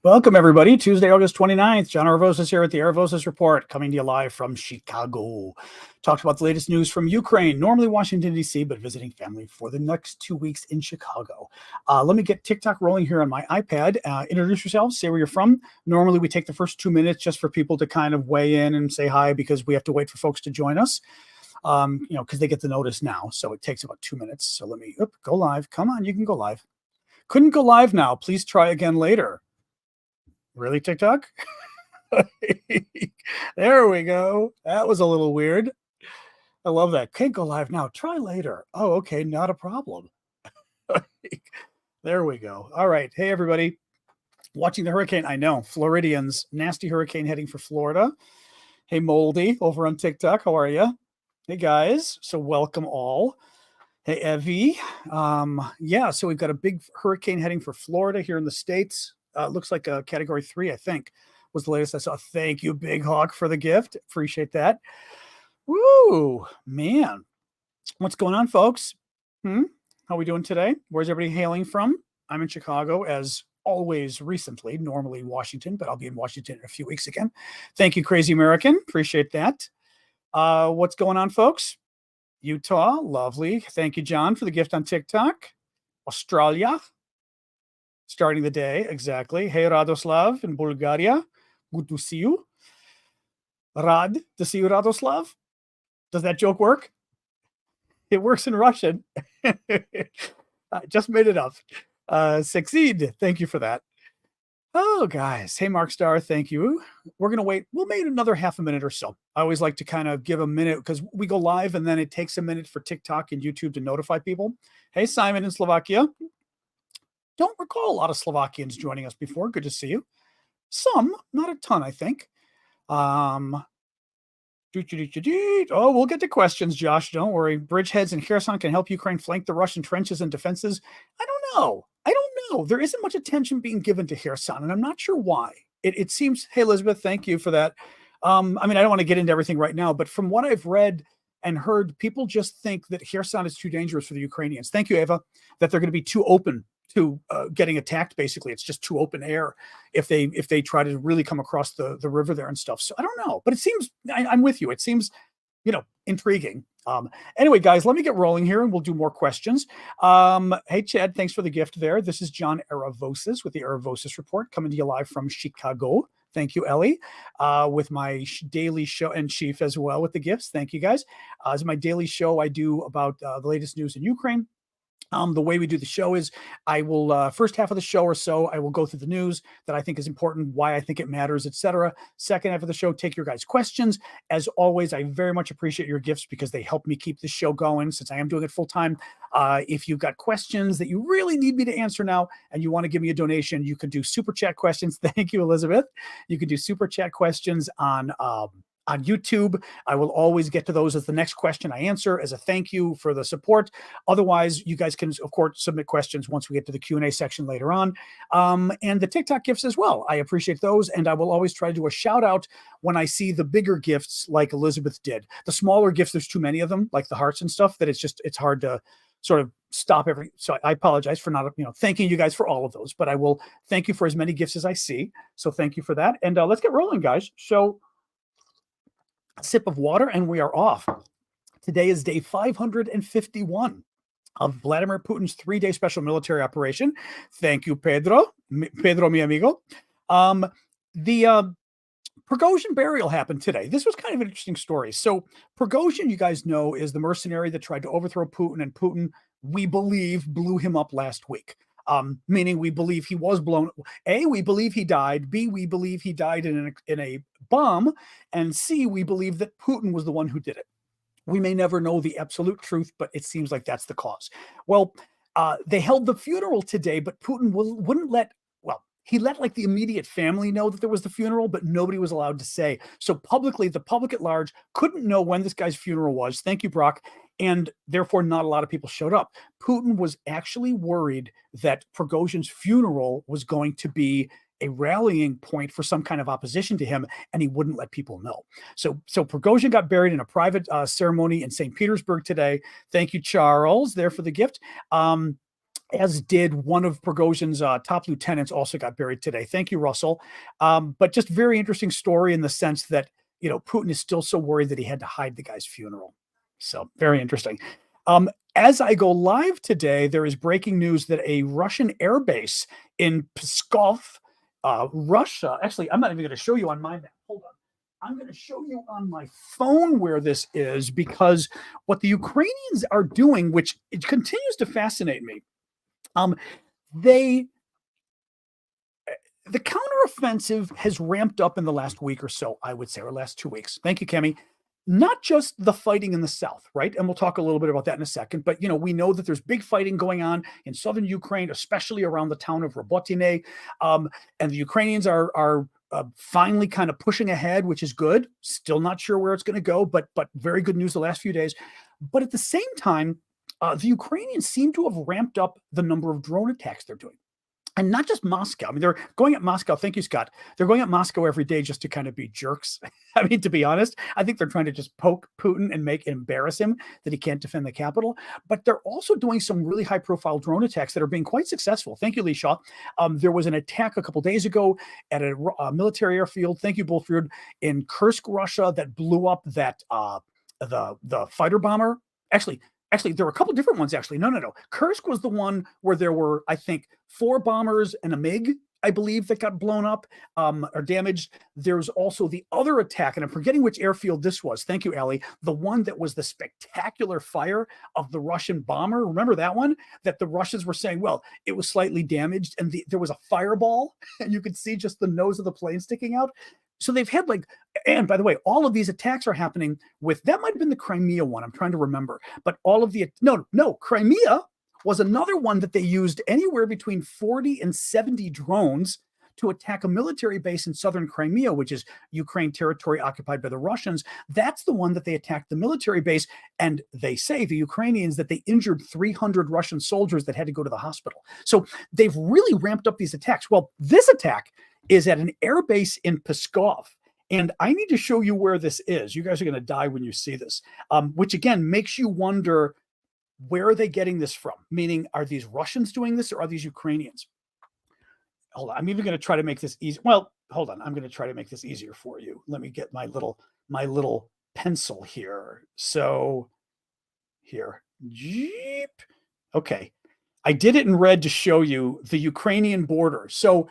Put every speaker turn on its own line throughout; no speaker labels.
Welcome, everybody. Tuesday, August 29th. John Aravosis here at the Aravosis Report, coming to you live from Chicago. Talked about the latest news from Ukraine, normally Washington, D.C., but visiting family for the next 2 weeks in Chicago. Let me get TikTok rolling here on my iPad. Introduce yourselves, say where you're from. Normally, we take the first 2 minutes just for people to kind of weigh in and say hi because we have to wait for folks to join us. Because they get the notice now. So it takes about 2 minutes. So let me go live. Come on, you can go live. Couldn't go live now. Please try again later. Really, TikTok? There we go. That was a little weird. I love that. Can't go live now. Try later. Oh, okay. Not a problem. There we go. All right. Hey, everybody. Watching the hurricane. I know. Floridians. Nasty hurricane heading for Florida. Hey, Moldy over on TikTok. How are you? Hey, guys. So welcome all. Hey, Evie. So we've got a big hurricane heading for Florida here in the States. Looks like a category 3, I think, was the latest I saw. Thank you, Big Hawk, for the gift. Appreciate that. Woo, man. What's going on, folks? How are we doing today? Where's everybody hailing from? I'm in Chicago, as always, recently, normally Washington, but I'll be in Washington in a few weeks again. Thank you, Crazy American. Appreciate that. What's going on, folks? Utah, lovely. Thank you, John, for the gift on TikTok. Australia. Starting the day, exactly. Hey, Radoslav in Bulgaria. Good to see you. Rad, to see you, Radoslav. Does that joke work? It works in Russian. I just made it up. Succeed. Thank you for that. Oh, guys. Hey, Mark Starr, thank you. We're going to wait. We'll make another half a minute or so. I always like to kind of give a minute because we go live and then it takes a minute for TikTok and YouTube to notify people. Hey, Simon in Slovakia. Don't recall a lot of Slovakians joining us before. Good to see you. Some, not a ton, I think. Oh, we'll get to questions, Josh. Don't worry. Bridgeheads and Kherson can help Ukraine flank the Russian trenches and defenses. I don't know. There isn't much attention being given to Kherson, and I'm not sure why. It seems, hey, Elizabeth, thank you for that. I don't want to get into everything right now, but from what I've read and heard, people just think that Kherson is too dangerous for the Ukrainians. Thank you, Eva, that they're going to be too open to getting attacked. Basically, it's just too open air if they try to really come across the river there and stuff. So I don't know, but it seems I'm with you. It seems intriguing. Anyway, guys, let me get rolling here and we'll do more questions. Hey, Chad, thanks for the gift there. This is John Aravosis with the Aravosis Report, coming to you live from Chicago. Thank you, Ellie, with my daily show, and Chief as well with the gifts. Thank you, guys. As my daily show, I do about the latest news in Ukraine. The way we do the show is I will, first half of the show or so, I will go through the news that I think is important, why I think it matters, etc. Second half of the show, take your guys' questions. As always, I very much appreciate your gifts because they help me keep the show going since I am doing it full time. If you've got questions that you really need me to answer now and you want to give me a donation, you can do super chat questions. Thank you, Elizabeth. You can do super chat questions on YouTube. I will always get to those as the next question I answer as a thank you for the support. Otherwise, you guys can, of course, submit questions once we get to the Q&A section later on. And the TikTok gifts as well. I appreciate those. And I will always try to do a shout out when I see the bigger gifts like Elizabeth did. The smaller gifts, there's too many of them, like the hearts and stuff, that it's hard to sort of stop every. So I apologize for not, thanking you guys for all of those, but I will thank you for as many gifts as I see. So thank you for that. And let's get rolling, guys. So sip of water and we are off. Today is day 551 of Vladimir Putin's 3-day special military operation. Thank you, Pedro, mi amigo. The Prigozhin burial happened today. This was kind of an interesting story. So Prigozhin, you guys know, is the mercenary that tried to overthrow Putin, and Putin, we believe, blew him up last week. Meaning we believe he was blown. A, we believe he died. B, we believe he died in a bomb. And C, we believe that Putin was the one who did it. We may never know the absolute truth, but it seems like that's the cause. Well, they held the funeral today, but Putin wouldn't let, he let like the immediate family know that there was the funeral, but nobody was allowed to say. So publicly, the public at large couldn't know when this guy's funeral was. Thank you, Brock. And therefore, not a lot of people showed up. Putin was actually worried that Prigozhin's funeral was going to be a rallying point for some kind of opposition to him, and he wouldn't let people know. So Prigozhin got buried in a private ceremony in St. Petersburg today. Thank you, Charles, there for the gift. as did one of Prigozhin's top lieutenants, also got buried today. Thank you, Russell. But just very interesting story in the sense that, Putin is still so worried that he had to hide the guy's funeral. So very interesting. As I go live today, there is breaking news that a Russian airbase in Pskov, Russia. Actually, I'm not even going to show you on my map. Hold on. I'm going to show you on my phone where this is, because what the Ukrainians are doing, which it continues to fascinate me, the counteroffensive has ramped up in the last week or so, I would say, or last 2 weeks. Thank you, Kemi. Not just the fighting in the south, right? And we'll talk a little bit about that in a second. But, we know that there's big fighting going on in southern Ukraine, especially around the town of Robotine. And the Ukrainians are finally kind of pushing ahead, which is good. Still not sure where it's going to go, but very good news the last few days. But at the same time, the Ukrainians seem to have ramped up the number of drone attacks they're doing. And not just Moscow. I mean, they're going at Moscow. Thank you, Scott. They're going at Moscow every day just to kind of be jerks. I mean, to be honest, I think they're trying to just poke Putin and embarrass him that he can't defend the capital. But they're also doing some really high-profile drone attacks that are being quite successful. Thank you, Lee Shaw. There was an attack a couple days ago at a military airfield. Thank you, Bullford, in Kursk, Russia, that blew up that the fighter bomber. Actually, there were a couple different ones, actually. No. Kursk was the one where there were, I think, 4 bombers and a MiG, I believe, that got blown up or damaged. There's also the other attack, and I'm forgetting which airfield this was. Thank you, Ali. The one that was the spectacular fire of the Russian bomber. Remember that one? That the Russians were saying, well, it was slightly damaged, and there was a fireball, and you could see just the nose of the plane sticking out. So they've had and by the way, all of these attacks are happening that might have been the Crimea one. I'm trying to remember, but all of no, Crimea was another one that they used anywhere between 40 and 70 drones to attack a military base in southern Crimea, which is Ukraine territory occupied by the Russians. That's the one that they attacked the military base. And they say, the Ukrainians, that they injured 300 Russian soldiers that had to go to the hospital. So they've really ramped up these attacks. Well, this attack is at an air base in Pskov. And I need to show you where this is. You guys are going to die when you see this, which again makes you wonder, where are they getting this from? Meaning, are these Russians doing this or are these Ukrainians? Hold on. I'm even going to try to make this easy. Well, hold on. I'm going to try to make this easier for you. Let me get my little pencil here. So here. Jeep. Okay. I did it in red to show you the Ukrainian border. So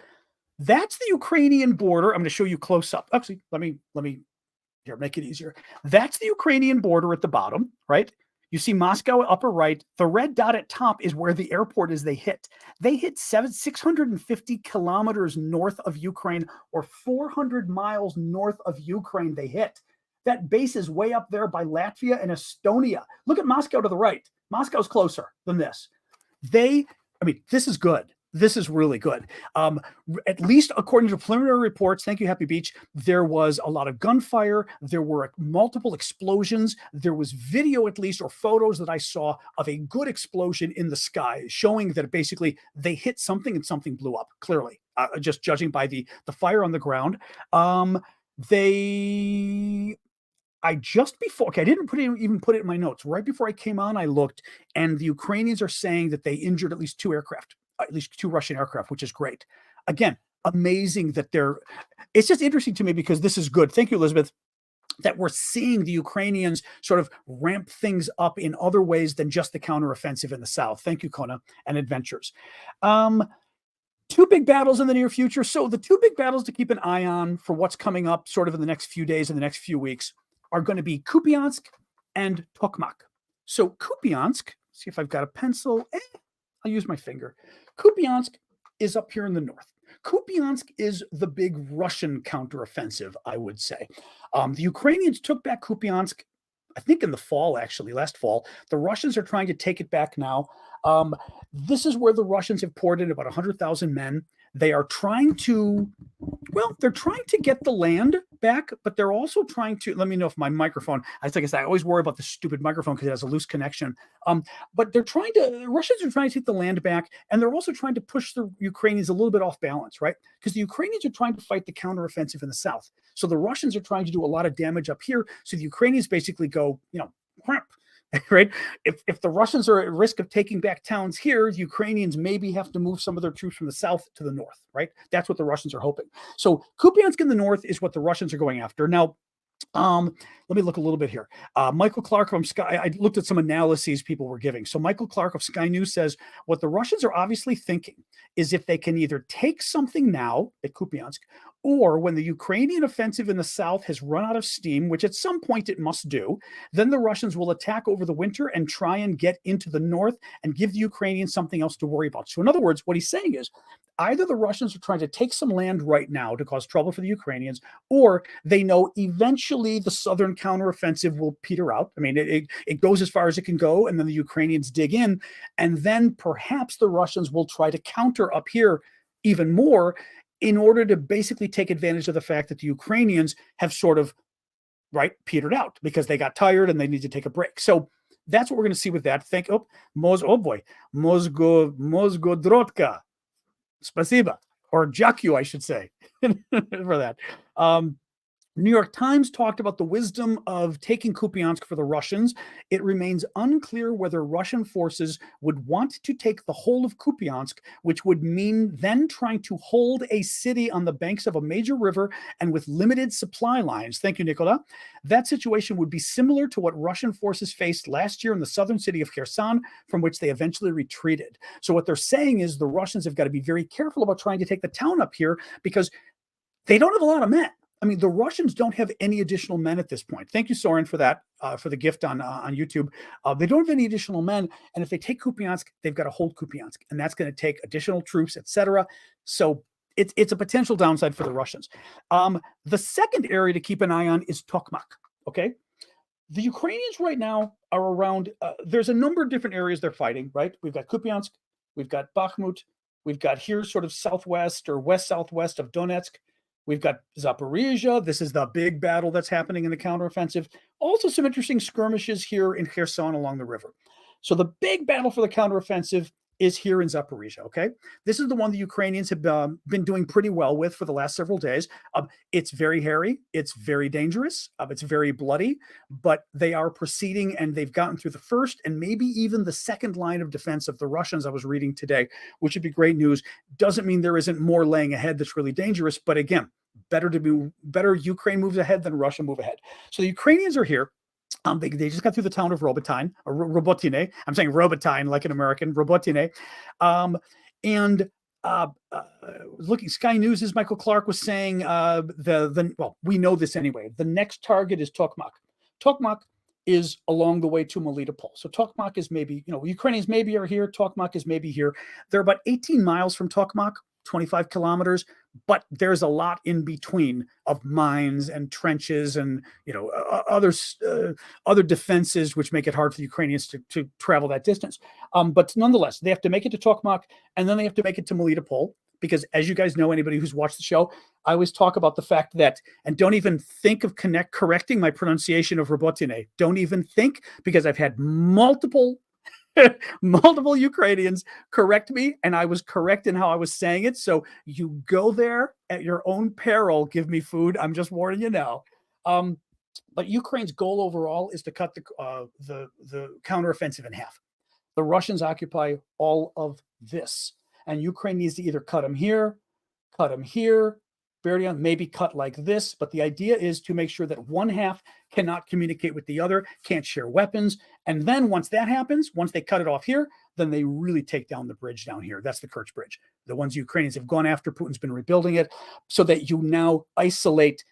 that's the Ukrainian border. I'm going to show you close up. Actually, let me here, make it easier. That's the Ukrainian border at the bottom, right? You see Moscow upper right. The red dot at top is where the airport is they hit. They hit 650 kilometers north of Ukraine, or 400 miles north of Ukraine they hit. That base is way up there by Latvia and Estonia. Look at Moscow to the right. Moscow's closer than this. This is good. This is really good. At least according to preliminary reports, thank you, Happy Beach, there was a lot of gunfire. There were multiple explosions. There was video, at least, or photos that I saw of a good explosion in the sky, showing that basically they hit something and something blew up, clearly, just judging by the fire on the ground. I didn't even put it in my notes. Right before I came on, I looked, and the Ukrainians are saying that they injured at least 2 aircraft. At least 2 Russian aircraft, which is great. Again, amazing that it's just interesting to me because this is good. Thank you, Elizabeth, that we're seeing the Ukrainians sort of ramp things up in other ways than just the counteroffensive in the south. Thank you, Kona and Adventures. 2 big battles in the near future. So the 2 big battles to keep an eye on for what's coming up sort of in the next few days and the next few weeks are going to be Kupiansk and Tokmak. So Kupiansk, see if I've got a pencil. I'll use my finger. Kupiansk is up here in the north. Kupiansk is the big Russian counteroffensive, I would say. The Ukrainians took back Kupiansk, I think in the fall, actually, last fall. The Russians are trying to take it back now. This is where the Russians have poured in about 100,000 men. They are trying to get the land back, but they're also trying to, let me know if my microphone, I always worry about the stupid microphone because it has a loose connection. But the Russians are trying to take the land back, and they're also trying to push the Ukrainians a little bit off balance, right? Because the Ukrainians are trying to fight the counteroffensive in the south. So the Russians are trying to do a lot of damage up here. So the Ukrainians basically go, crap, right? If the Russians are at risk of taking back towns here, the Ukrainians maybe have to move some of their troops from the south to the north, right? That's what the Russians are hoping. So Kupiansk in the north is what the Russians are going after. Now, let me look a little bit here. Michael Clark from Sky, I looked at some analyses people were giving. So Michael Clark of Sky News says what the Russians are obviously thinking is if they can either take something now at Kupiansk, or when the Ukrainian offensive in the south has run out of steam, which at some point it must do, then the Russians will attack over the winter and try and get into the north and give the Ukrainians something else to worry about. So in other words, what he's saying is either the Russians are trying to take some land right now to cause trouble for the Ukrainians, or they know eventually the southern counteroffensive will peter out. I mean, it goes as far as it can go, and then the Ukrainians dig in, and then perhaps the Russians will try to counter up here even more in order to basically take advantage of the fact that the Ukrainians have sort of, right, petered out because they got tired and they need to take a break. So that's what we're going to see with that. Mozgodrotka. Spasiba, or Jakyu, I should say, for that. New York Times talked about the wisdom of taking Kupiansk for the Russians. It remains unclear whether Russian forces would want to take the whole of Kupiansk, which would mean then trying to hold a city on the banks of a major river and with limited supply lines. Thank you, Nicola. That situation would be similar to what Russian forces faced last year in the southern city of Kherson, from which they eventually retreated. So what they're saying is the Russians have got to be very careful about trying to take the town up here because they don't have a lot of men. I mean, the Russians don't have any additional men at this point. Thank you, Soren, for that, for the gift on YouTube. They don't have any additional men, and if they take Kupiansk, they've got to hold Kupiansk, and that's going to take additional troops, etc. So it's a potential downside for the Russians. The second area to keep an eye on is Tokmak. Okay, the Ukrainians right now are around. There's a number of different areas they're fighting. Right, we've got Kupiansk, we've got Bakhmut, we've got here sort of southwest or west southwest of Donetsk. We've got Zaporizhia. This is the big battle that's happening in the counteroffensive. Also some interesting skirmishes here in Kherson along the river. So the big battle for the counteroffensive is here in Zaporizhia, okay? This is the one the Ukrainians have been doing pretty well with for the last several days. It's very hairy. It's very dangerous. It's very bloody, but they are proceeding and they've gotten through the first and maybe even the second line of defense of the Russians I was reading today, which would be great news. Doesn't mean there isn't more laying ahead that's really dangerous, but again, better Ukraine moves ahead than Russia move ahead. So the Ukrainians are here. They just got through the town of Robotine, or Robotine. I'm saying Robotine like an American, Robotine. Looking, Sky News, as Michael Clark was saying, well, we know this anyway. The next target is Tokmak. Tokmak is along the way to Melitopol. So Tokmak is maybe, Ukrainians maybe are here. Tokmak is maybe here. They're about 18 miles from Tokmak, 25 kilometers, but there's a lot in between of mines and trenches and other defenses which make it hard for the Ukrainians to travel that distance. But nonetheless, they have to make it to Tokmak and then they have to make it to Melitopol because, as you guys know, anybody who's watched the show, I always talk about the fact that, and don't even think of correcting my pronunciation of Robotine. Don't even think, because I've had multiple Ukrainians correct me, and I was correct in how I was saying it. So you go there at your own peril. Give me food. I'm just warning you now. But Ukraine's goal overall is to cut the counteroffensive in half. The Russians occupy all of this, and Ukraine needs to either cut them here, maybe cut like this. But the idea is to make sure that one half cannot communicate with the other, can't share weapons. And then once that happens, once they cut it off here, then they really take down the bridge down here. That's the Kerch Bridge. The ones Ukrainians have gone after, Putin's been rebuilding it so that you now isolate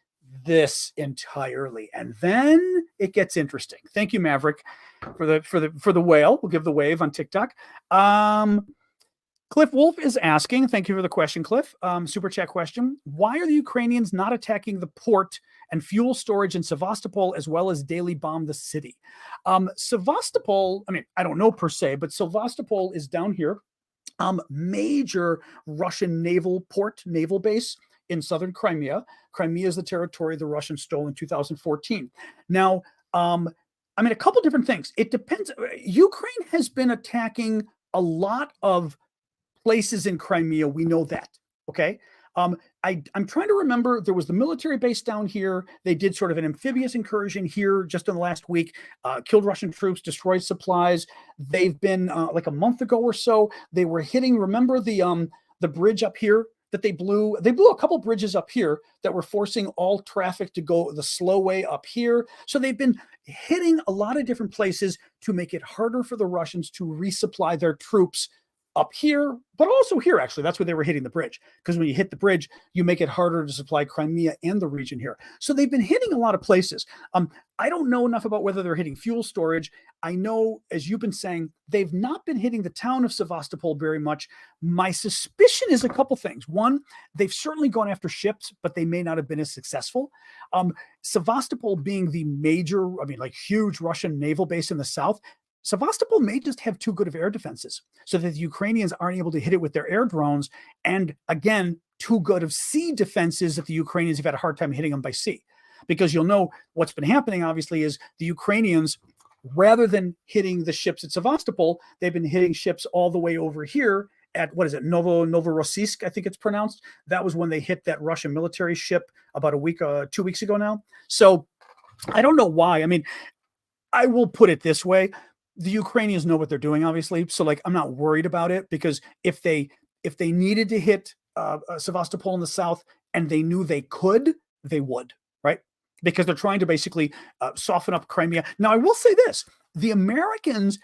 this entirely. And then it gets interesting. Thank you, Maverick, for the whale. We'll give the wave on TikTok. Cliff Wolf is asking, thank you for the question, Cliff. Super chat question. Why are the Ukrainians not attacking the port and fuel storage in Sevastopol as well as daily bomb the city? Sevastopol, I mean, I don't know per se, but Sevastopol is down here. Major Russian naval base in southern Crimea. Crimea is the territory the Russians stole in 2014. Now, a couple different things. It depends. Ukraine has been attacking a lot of places in Crimea. We know that. Okay. I'm trying to remember. There was the military base down here. They did sort of an amphibious incursion here just in the last week, killed Russian troops, destroyed supplies. They've been like a month ago or so. They were hitting. Remember the bridge up here that they blew? They blew a couple bridges up here that were forcing all traffic to go the slow way up here. So they've been hitting a lot of different places to make it harder for the Russians to resupply their troops up here, but also here, actually. That's where they were hitting the bridge. Because when you hit the bridge, you make it harder to supply Crimea and the region here. So they've been hitting a lot of places. I don't know enough about whether they're hitting fuel storage. I know, as you've been saying, they've not been hitting the town of Sevastopol very much. My suspicion is a couple things. One, they've certainly gone after ships, but they may not have been as successful. Sevastopol being the major, like huge Russian naval base in the south, Sevastopol may just have too good of air defenses so that the Ukrainians aren't able to hit it with their air drones. And again, too good of sea defenses that the Ukrainians have had a hard time hitting them by sea. Because you'll know what's been happening, obviously, is the Ukrainians, rather than hitting the ships at Sevastopol, they've been hitting ships all the way over here at, Novorossiysk, I think it's pronounced. That was when they hit that Russian military ship about 2 weeks ago now. So I don't know why. I will put it this way. The Ukrainians know what they're doing, obviously. So I'm not worried about it, because if they needed to hit Sevastopol in the south and they knew they could, they would, right? Because they're trying to basically soften up Crimea. Now, I will say this. The Americans,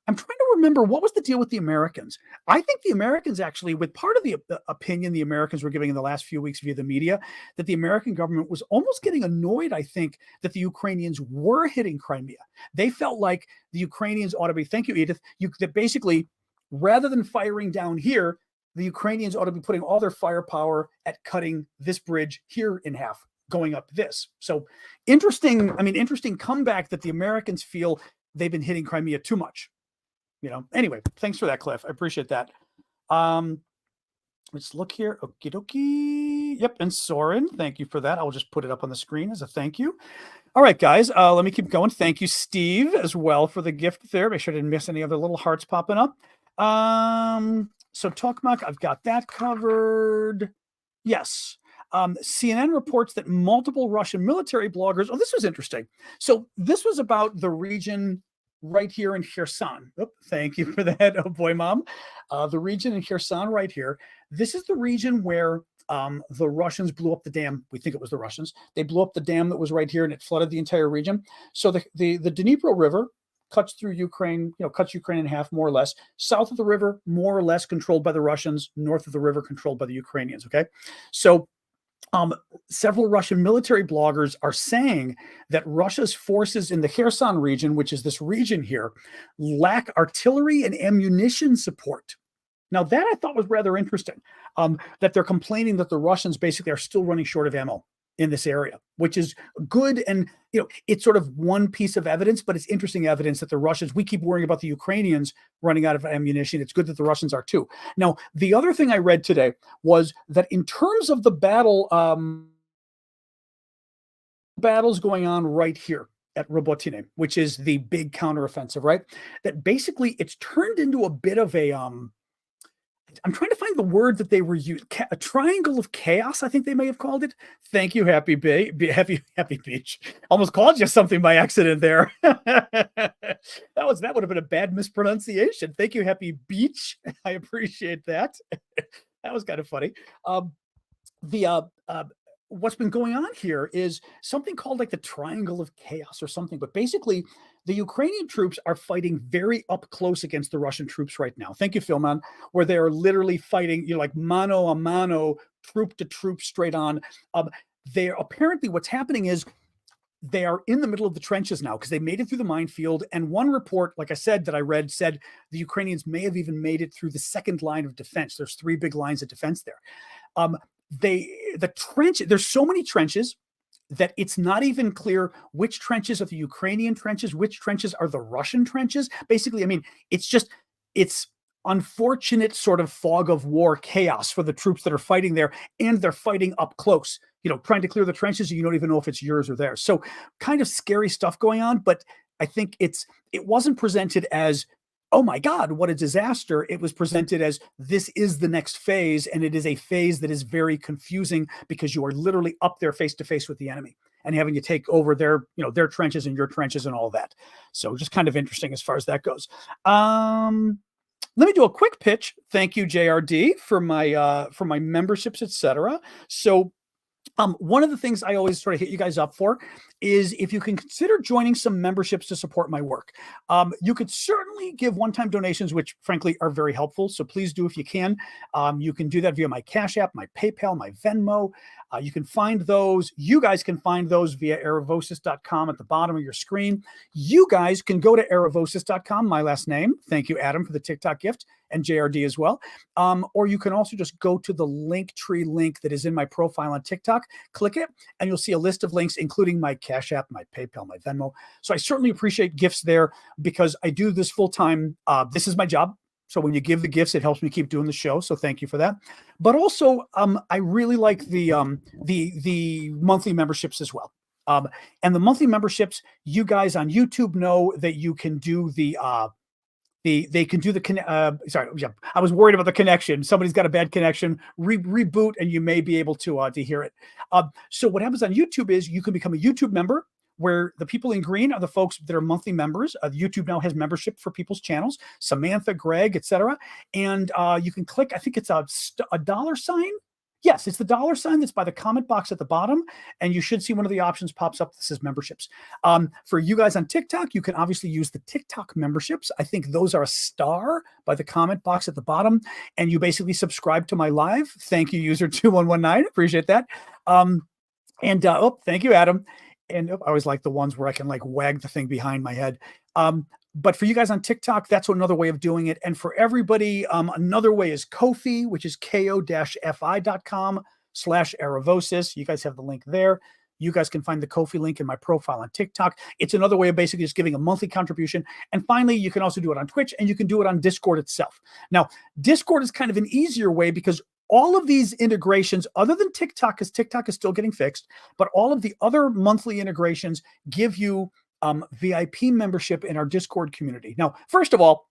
I'm trying to remember, what was the deal with the Americans? I think the Americans actually, with part of the opinion the Americans were giving in the last few weeks via the media, that the American government was almost getting annoyed, I think, that the Ukrainians were hitting Crimea. They felt like the Ukrainians ought to be, thank you, Edith, that basically, rather than firing down here, the Ukrainians ought to be putting all their firepower at cutting this bridge here in half, going up this. So interesting comeback that the Americans feel they've been hitting Crimea too much. Anyway, thanks for that, Cliff. I appreciate that. Let's look here. Okie dokie. Yep. And Soren, thank you for that. I'll just put it up on the screen as a thank you. All right, guys, let me keep going. Thank you, Steve, as well, for the gift there. Make sure I didn't miss any other little hearts popping up. So Tokmak, I've got that covered. Yes. CNN reports that multiple Russian military bloggers. Oh, this was interesting. So this was about the region right here in Kherson. Oh, thank you for that. Oh boy, Mom. The region in Kherson right here. This is the region where the Russians blew up the dam. We think it was the Russians. They blew up the dam that was right here, and it flooded the entire region. So the Dnipro River cuts through Ukraine, cuts Ukraine in half, more or less. South of the river, more or less controlled by the Russians. North of the river, controlled by the Ukrainians. Okay, so several Russian military bloggers are saying that Russia's forces in the Kherson region, which is this region here, lack artillery and ammunition support. Now, that I thought was rather interesting, that they're complaining that the Russians basically are still running short of ammo in this area, which is good. And, it's sort of one piece of evidence, but it's interesting evidence that the Russians, we keep worrying about the Ukrainians running out of ammunition. It's good that the Russians are too. Now, the other thing I read today was that in terms of the battles going on right here at Robotine, which is the big counteroffensive, right? That basically it's turned into a bit of a, I'm trying to find the word that they were using. A triangle of chaos, I think they may have called it. Thank you, Happy Beach. Almost called you something by accident there. that would have been a bad mispronunciation. Thank you, Happy Beach. I appreciate that. That was kind of funny. What's been going on here is something called like the triangle of chaos or something. But basically, the Ukrainian troops are fighting very up close against the Russian troops right now. Thank you, Philman, where they are literally fighting, like mano a mano, troop to troop, straight on. They're apparently, what's happening is they are in the middle of the trenches now because they made it through the minefield. And one report, like I said, that I read said the Ukrainians may have even made it through the second line of defense. There's 3 big lines of defense there. There's so many trenches that it's not even clear which trenches are the Ukrainian trenches, which trenches are the Russian trenches. Basically, it's unfortunate sort of fog of war chaos for the troops that are fighting there, and they're fighting up close, trying to clear the trenches. You don't even know if it's yours or theirs. So kind of scary stuff going on, but I think it wasn't presented as oh my God, what a disaster. It was presented as this is the next phase. And it is a phase that is very confusing because you are literally up there face to face with the enemy and having to take over their, their trenches and your trenches and all that. So just kind of interesting as far as that goes. Let me do a quick pitch. Thank you, JRD, for my memberships, etc. So one of the things I always sort of hit you guys up for is if you can consider joining some memberships to support my work. You could certainly give one-time donations, which frankly are very helpful. So please do if you can. You can do that via my Cash App, my PayPal, my Venmo. You can find those. You guys can find those via aravosis.com at the bottom of your screen. You guys can go to aravosis.com, my last name. Thank you, Adam, for the TikTok gift, and JRD as well. Or you can also just go to the Linktree link that is in my profile on TikTok, click it, and you'll see a list of links, including my Cash App, my PayPal, my Venmo. So I certainly appreciate gifts there because I do this full time. This is my job. So when you give the gifts, it helps me keep doing the show. So thank you for that. But also, I really like the monthly memberships as well. And the monthly memberships, you guys on YouTube know that you can do they can do the I was worried about the connection. Somebody's got a bad connection. Reboot, and you may be able to hear it. So what happens on YouTube is you can become a YouTube member, where the people in green are the folks that are monthly members. YouTube now has membership for people's channels, Samantha, Greg, etc. And you can click, I think it's a dollar sign. Yes, it's the dollar sign that's by the comment box at the bottom, and you should see one of the options pops up that says memberships. For you guys on TikTok, you can obviously use the TikTok memberships. I think those are a star by the comment box at the bottom, and you basically subscribe to my live. Thank you, user 2119. Appreciate that. Thank you, Adam. And I always like the ones where I can like wag the thing behind my head. But for you guys on TikTok, that's another way of doing it. And for everybody, another way is Ko-fi, which is ko-fi.com/Aravosis. You guys have the link there. You guys can find the Ko-fi link in my profile on TikTok. It's another way of basically just giving a monthly contribution. And finally, you can also do it on Twitch, and you can do it on Discord itself. Now, Discord is kind of an easier way because all of these integrations, other than TikTok, because TikTok is still getting fixed, but all of the other monthly integrations give you VIP membership in our Discord community. Now, first of all,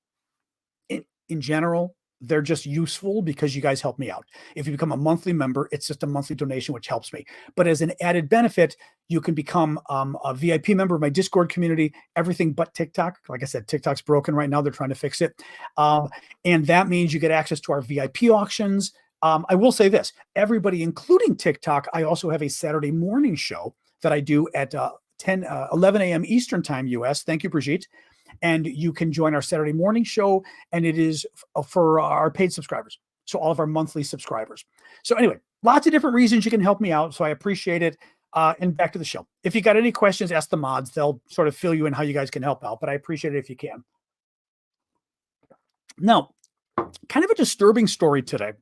in general, they're just useful because you guys help me out. If you become a monthly member, it's just a monthly donation, which helps me. But as an added benefit, you can become a VIP member of my Discord community, everything but TikTok. Like I said, TikTok's broken right now. They're trying to fix it. And that means you get access to our VIP auctions. I will say this, everybody, including TikTok, I also have a Saturday morning show that I do at 11 a.m. Eastern time, US. Thank you, Brigitte. And you can join our Saturday morning show, and it is for our paid subscribers. So all of our monthly subscribers. So anyway, lots of different reasons you can help me out. So I appreciate it. And back to the show. If you got any questions, ask the mods. They'll sort of fill you in how you guys can help out, but I appreciate it if you can. Now, kind of a disturbing story today.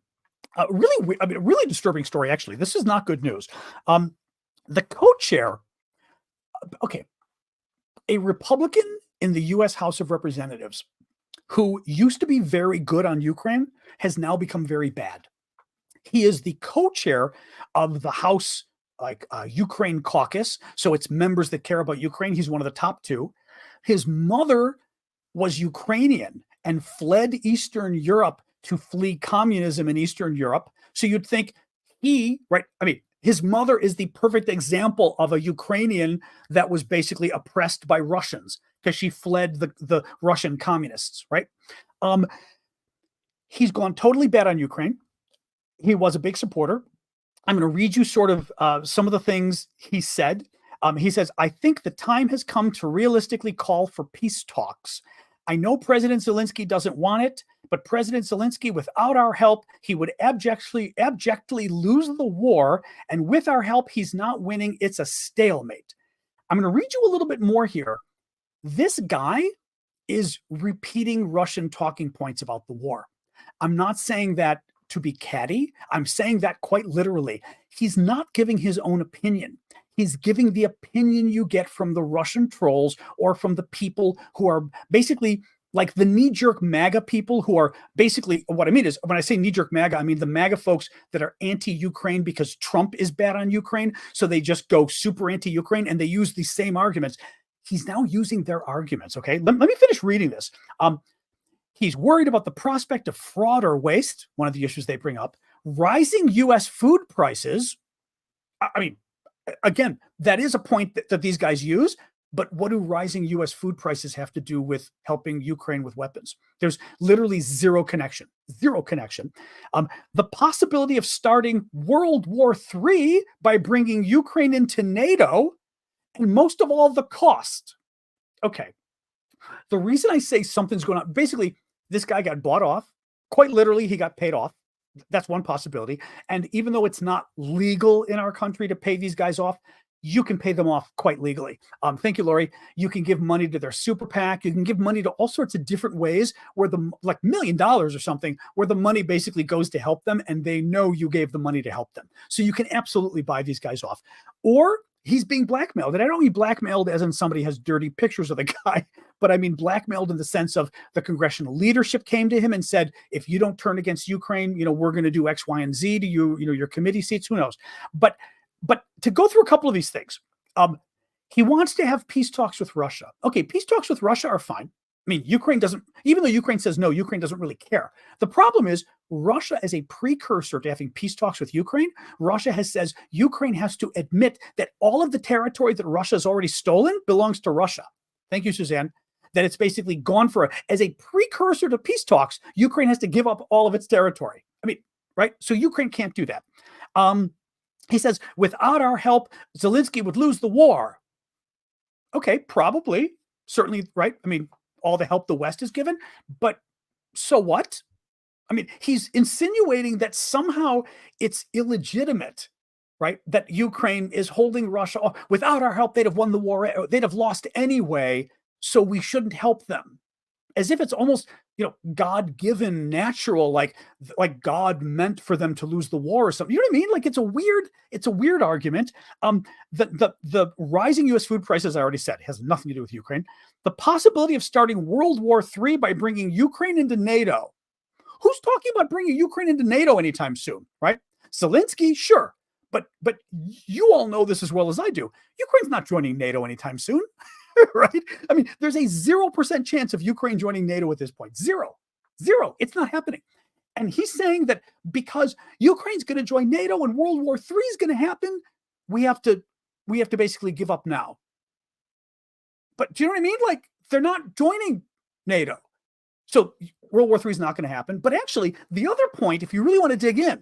Really disturbing story, actually. This is not good news. The co-chair, a Republican in the U.S. House of Representatives who used to be very good on Ukraine has now become very bad. He is the co-chair of the House Ukraine caucus. So it's members that care about Ukraine. He's one of the top two. His mother was Ukrainian and fled Eastern Europe to flee communism in Eastern Europe. So you'd think his mother is the perfect example of a Ukrainian that was basically oppressed by Russians because she fled the Russian communists, right? He's gone totally bad on Ukraine. He was a big supporter. I'm going to read you sort of some of the things he said. He says, I think the time has come to realistically call for peace talks. I know President Zelensky doesn't want it, but President Zelensky, without our help, he would abjectly lose the war. And with our help, he's not winning. It's a stalemate. I'm going to read you a little bit more here. This guy is repeating Russian talking points about the war. I'm not saying that to be catty. I'm saying that quite literally. He's not giving his own opinion. He's giving the opinion you get from the Russian trolls or from the people who are basically like the knee-jerk MAGA people who are basically, what I mean is, when I say knee-jerk MAGA, I mean the MAGA folks that are anti-Ukraine because Trump is bad on Ukraine. So they just go super anti-Ukraine and they use the same arguments. He's now using their arguments, okay? Let me finish reading this. He's worried about the prospect of fraud or waste, one of the issues they bring up, rising U.S. food prices. I mean, again, that is a point that these guys use. But what do rising U.S. food prices have to do with helping Ukraine with weapons? There's literally zero connection. Zero connection. The possibility of starting World War III by bringing Ukraine into NATO, and most of all, the cost. Okay. The reason I say something's going on, basically, this guy got bought off. Quite literally, he got paid off. That's one possibility. And even though it's not legal in our country to pay these guys off, you can pay them off quite legally. Thank you, Lori. You can give money to their super PAC. You can give money to all sorts of different ways where like $1 million or something, where the money basically goes to help them and they know you gave the money to help them. So you can absolutely buy these guys off. Or he's being blackmailed. And I don't mean blackmailed as in somebody has dirty pictures of the guy, but I mean blackmailed in the sense of the congressional leadership came to him and said, if you don't turn against Ukraine, we're going to do X, Y, and Z to you, your committee seats, who knows? But to go through a couple of these things, he wants to have peace talks with Russia. Okay, peace talks with Russia are fine. I mean, Ukraine doesn't, even though Ukraine says no, Ukraine doesn't really care. The problem is Russia, as a precursor to having peace talks with Ukraine, Russia says Ukraine has to admit that all of the territory that Russia has already stolen belongs to Russia. Thank you, Suzanne. That it's basically gone as a precursor to peace talks, Ukraine has to give up all of its territory. I mean, right? So Ukraine can't do that. He says, without our help, Zelensky would lose the war. Okay, probably. Certainly, right? I mean, all the help the West has given, but so what? I mean, he's insinuating that somehow it's illegitimate, right? That Ukraine is holding Russia off. Without our help, they'd have won the war. They'd have lost anyway, so we shouldn't help them. As if it's almost, God-given, natural, like God meant for them to lose the war or something. You know what I mean? Like it's a weird argument. The rising U.S. food prices, I already said, has nothing to do with Ukraine. The possibility of starting World War III by bringing Ukraine into NATO. Who's talking about bringing Ukraine into NATO anytime soon, right? Zelensky, sure. But you all know this as well as I do. Ukraine's not joining NATO anytime soon. Right? I mean, there's a 0% chance of Ukraine joining NATO at this point. Zero. It's not happening. And he's saying that because Ukraine's going to join NATO and World War III is going to happen, we have to basically give up now. But do you know what I mean? Like, they're not joining NATO. So World War III is not going to happen. But actually, the other point, if you really want to dig in,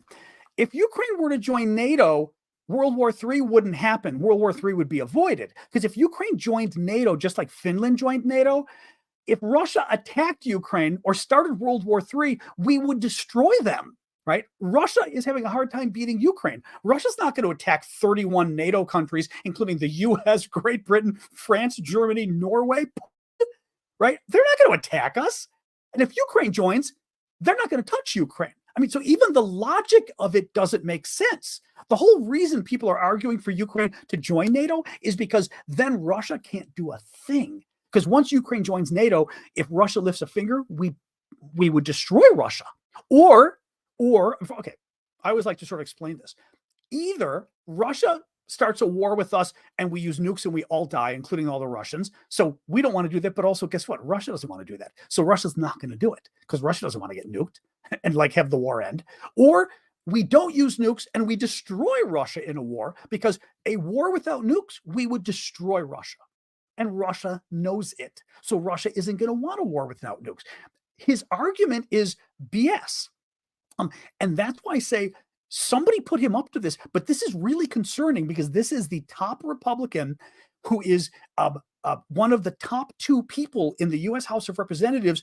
if Ukraine were to join NATO, World War III wouldn't happen. World War III would be avoided. Because if Ukraine joined NATO, just like Finland joined NATO, if Russia attacked Ukraine or started World War III, we would destroy them, right? Russia is having a hard time beating Ukraine. Russia's not going to attack 31 NATO countries, including the US, Great Britain, France, Germany, Norway, right? They're not going to attack us. And if Ukraine joins, they're not going to touch Ukraine. I mean, so even the logic of it doesn't make sense. The whole reason people are arguing for Ukraine to join NATO is because then Russia can't do a thing. Because once Ukraine joins NATO, if Russia lifts a finger, we would destroy Russia. Or, okay, I always like to sort of explain this. Either Russia starts a war with us and we use nukes and we all die, including all the Russians. So we don't want to do that. But also, guess what? Russia doesn't want to do that. So Russia's not going to do it because Russia doesn't want to get nuked and like have the war end. Or we don't use nukes and we destroy Russia in a war, because a war without nukes, we would destroy Russia. And Russia knows it. So Russia isn't going to want a war without nukes. His argument is BS. And that's why I say somebody put him up to this. But this is really concerning because this is the top Republican who is one of the top two people in the U.S. House of Representatives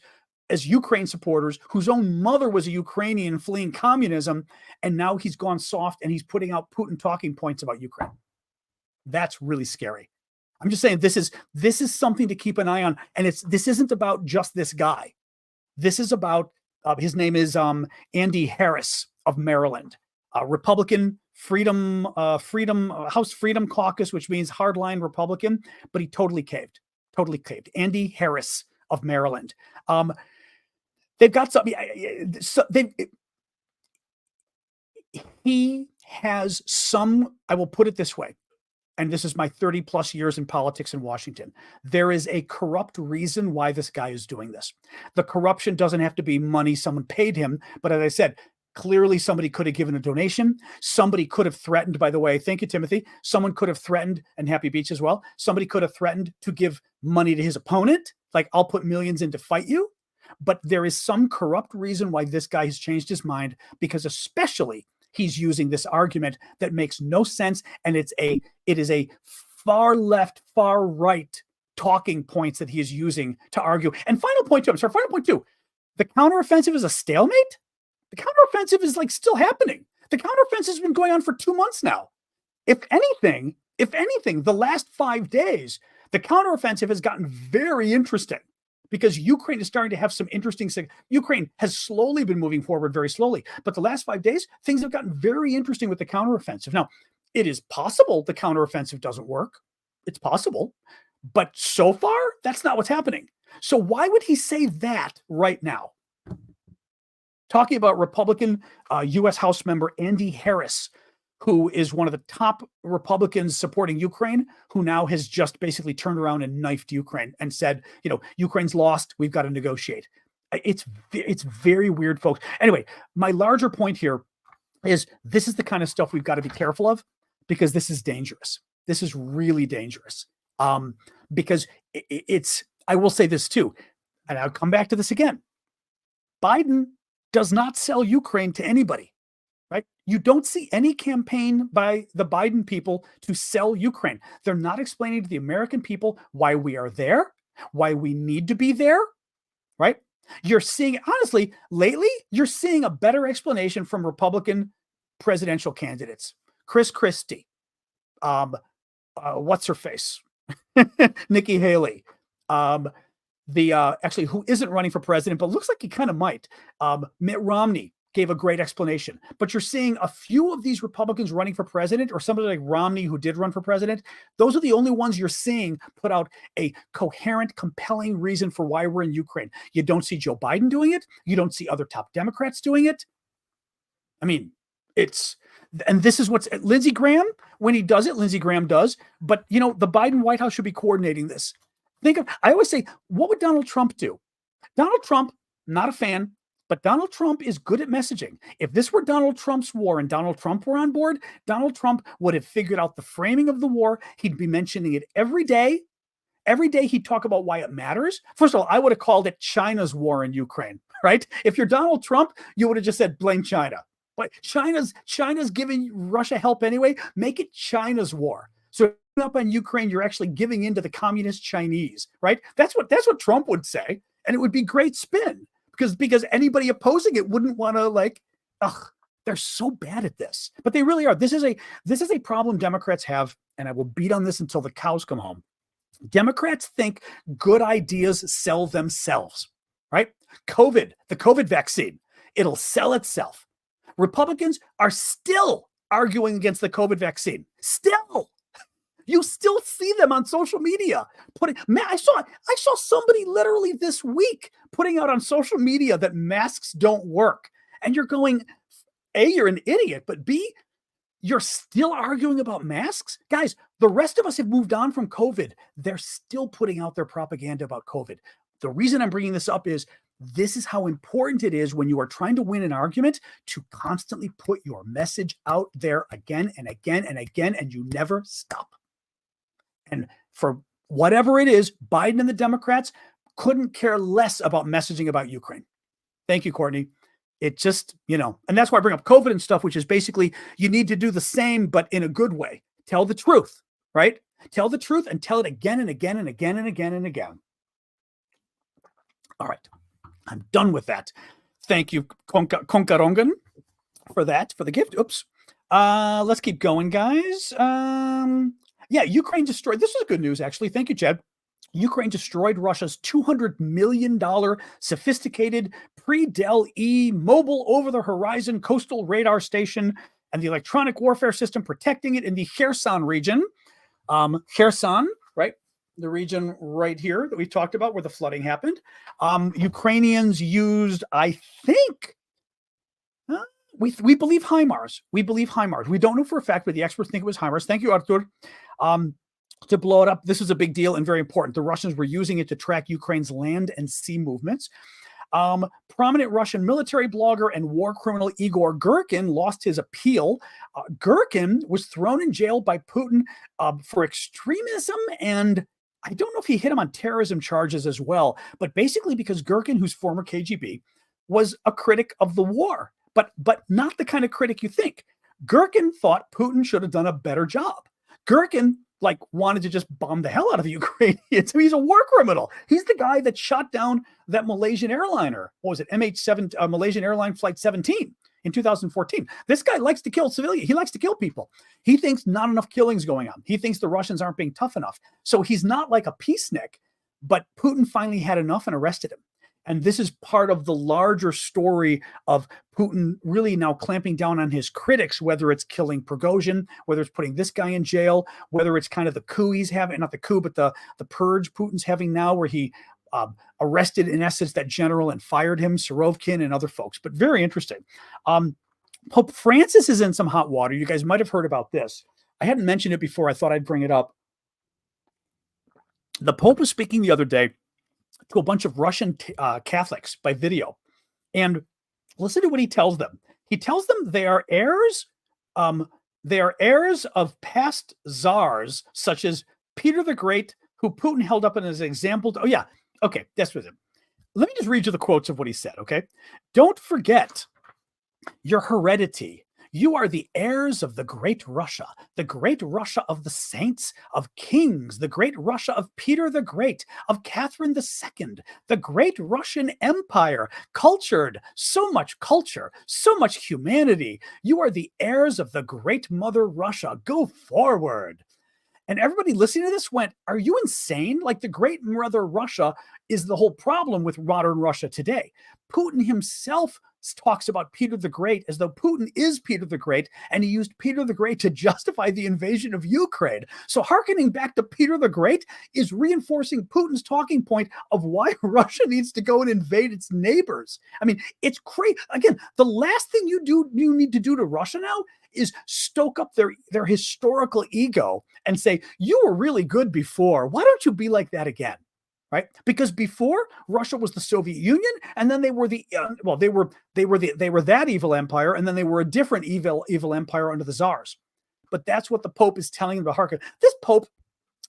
as Ukraine supporters, whose own mother was a Ukrainian fleeing communism, and now he's gone soft and he's putting out Putin talking points about Ukraine. That's really scary. I'm just saying this is something to keep an eye on, and this isn't about just this guy. This is about his name is Andy Harris of Maryland, Republican House Freedom Caucus, which means hardline Republican, but he totally caved. Andy Harris of Maryland. They've got something. He has some. I will put it this way: and this is my 30 plus years in politics in Washington, there is a corrupt reason why this guy is doing this. The corruption doesn't have to be money someone paid him, but as I said, clearly somebody could have given a donation. Somebody could have threatened, by the way, thank you, Timothy. Someone could have threatened, and Happy Beach as well. Somebody could have threatened to give money to his opponent, like, I'll put millions in to fight you. But there is some corrupt reason why this guy has changed his mind, because especially he's using this argument that makes no sense, and it is a far left, far right talking points that he is using to argue. And final point two, the counteroffensive is a stalemate. The counteroffensive is like still happening. The counteroffensive has been going on for 2 months now. If anything, the last 5 days, the counteroffensive has gotten very interesting, because Ukraine is starting to have some interesting things. Ukraine has slowly been moving forward, very slowly. But the last 5 days, things have gotten very interesting with the counteroffensive. Now, it is possible the counteroffensive doesn't work. It's possible. But so far, that's not what's happening. So why would he say that right now? Talking about Republican U.S. House member Andy Harris, who is one of the top Republicans supporting Ukraine, who now has just basically turned around and knifed Ukraine and said, Ukraine's lost, we've got to negotiate. It's very weird, folks. Anyway, my larger point here is this is the kind of stuff we've got to be careful of, because this is dangerous. This is really dangerous. Because I will say this too, and I'll come back to this again. Biden does not sell Ukraine to anybody. Right? You don't see any campaign by the Biden people to sell Ukraine. They're not explaining to the American people why we are there, why we need to be there, right? You're seeing, honestly, lately, you're seeing a better explanation from Republican presidential candidates. Chris Christie, what's her face? Nikki Haley, actually, who isn't running for president, but looks like he kind of might. Mitt Romney gave a great explanation. But you're seeing a few of these Republicans running for president, or somebody like Romney who did run for president. Those are the only ones you're seeing put out a coherent, compelling reason for why we're in Ukraine. You don't see Joe Biden doing it. You don't see other top Democrats doing it. I mean, and this is what's Lindsey Graham, when he does it, Lindsey Graham does. But, the Biden White House should be coordinating this. I always say, what would Donald Trump do? Donald Trump, not a fan, but Donald Trump is good at messaging. If this were Donald Trump's war and Donald Trump were on board, Donald Trump would have figured out the framing of the war. He'd be mentioning it every day. Every day he'd talk about why it matters. First of all, I would have called it China's war in Ukraine, right? If you're Donald Trump, you would have just said blame China. But China's giving Russia help anyway. Make it China's war. So up on Ukraine, you're actually giving in to the communist Chinese, right? That's what Trump would say, and it would be great spin. Because anybody opposing it wouldn't want to they're so bad at this, but they really are. This is a problem Democrats have, and I will beat on this until the cows come home. Democrats think good ideas sell themselves, right? the COVID vaccine, it'll sell itself. Republicans are still arguing against the COVID vaccine. Still. You still see them on social media. I saw somebody literally this week putting out on social media that masks don't work. And you're going, A, you're an idiot, but B, you're still arguing about masks? Guys, the rest of us have moved on from COVID. They're still putting out their propaganda about COVID. The reason I'm bringing this up is this is how important it is when you are trying to win an argument to constantly put your message out there again and again and again, and you never stop. And for whatever it is, Biden and the Democrats couldn't care less about messaging about Ukraine. Thank you, Courtney. It just, and that's why I bring up COVID and stuff, which is basically you need to do the same, but in a good way. Tell the truth, right? Tell the truth and tell it again and again and again and again and again. All right. I'm done with that. Thank you, Konkarongan, for the gift. Oops. Let's keep going, guys. Ukraine destroyed. This is good news, actually. Thank you, Chad. Ukraine destroyed Russia's $200 million sophisticated pre-Del E mobile over-the-horizon coastal radar station and the electronic warfare system protecting it in the Kherson region. Kherson, right? The region right here that we talked about where the flooding happened. Ukrainians used, I think, We believe HIMARS. We believe HIMARS. We don't know for a fact, but the experts think it was HIMARS. Thank you, Artur. To blow it up, this was a big deal and very important. The Russians were using it to track Ukraine's land and sea movements. Prominent Russian military blogger and war criminal Igor Girkin lost his appeal. Girkin was thrown in jail by Putin for extremism, and I don't know if he hit him on terrorism charges as well, but basically because Girkin, who's former KGB, was a critic of the war, but not the kind of critic you think. Girkin thought Putin should have done a better job. Girkin wanted to just bomb the hell out of the Ukrainians. He's a war criminal. He's the guy that shot down that Malaysian airliner. What was it? MH7, Malaysian airline flight 17 in 2014. This guy likes to kill civilians. He likes to kill people. He thinks not enough killing's going on. He thinks the Russians aren't being tough enough. So he's not like a peacenik, but Putin finally had enough and arrested him. And this is part of the larger story of Putin really now clamping down on his critics, whether it's killing Prigozhin, whether it's putting this guy in jail, whether it's kind of the coup he's having, not the coup, but the purge Putin's having now, where he arrested, in essence, that general and fired him, Surovkin and other folks. But very interesting. Pope Francis is in some hot water. You guys might have heard about this. I hadn't mentioned it before. I thought I'd bring it up. The Pope was speaking the other day to a bunch of Russian Catholics by video. And listen to what he tells them. He tells them they are heirs of past czars, such as Peter the Great, who Putin held up as an example. Oh, yeah. Okay, that's with him. Let me just read you the quotes of what he said, okay? Don't forget your heredity. You are the heirs of the great Russia of the saints, of kings, the great Russia of Peter the Great, of Catherine II, the great Russian Empire, cultured, so much culture, so much humanity. You are the heirs of the great mother Russia. Go forward. And everybody listening to this went, are you insane? Like, the great mother Russia is the whole problem with modern Russia today. Putin himself talks about Peter the Great as though Putin is Peter the Great, and he used Peter the Great to justify the invasion of Ukraine. So hearkening back to Peter the Great is reinforcing Putin's talking point of why Russia needs to go and invade its neighbors. I mean, it's crazy. Again, the last thing you need to do to Russia now is stoke up their historical ego and say, you were really good before. Why don't you be like that again? Right? Because before, Russia was the Soviet Union, and then they were they were that evil empire, and then they were a different evil empire under the czars. But that's what the Pope is telling them to hearken. This Pope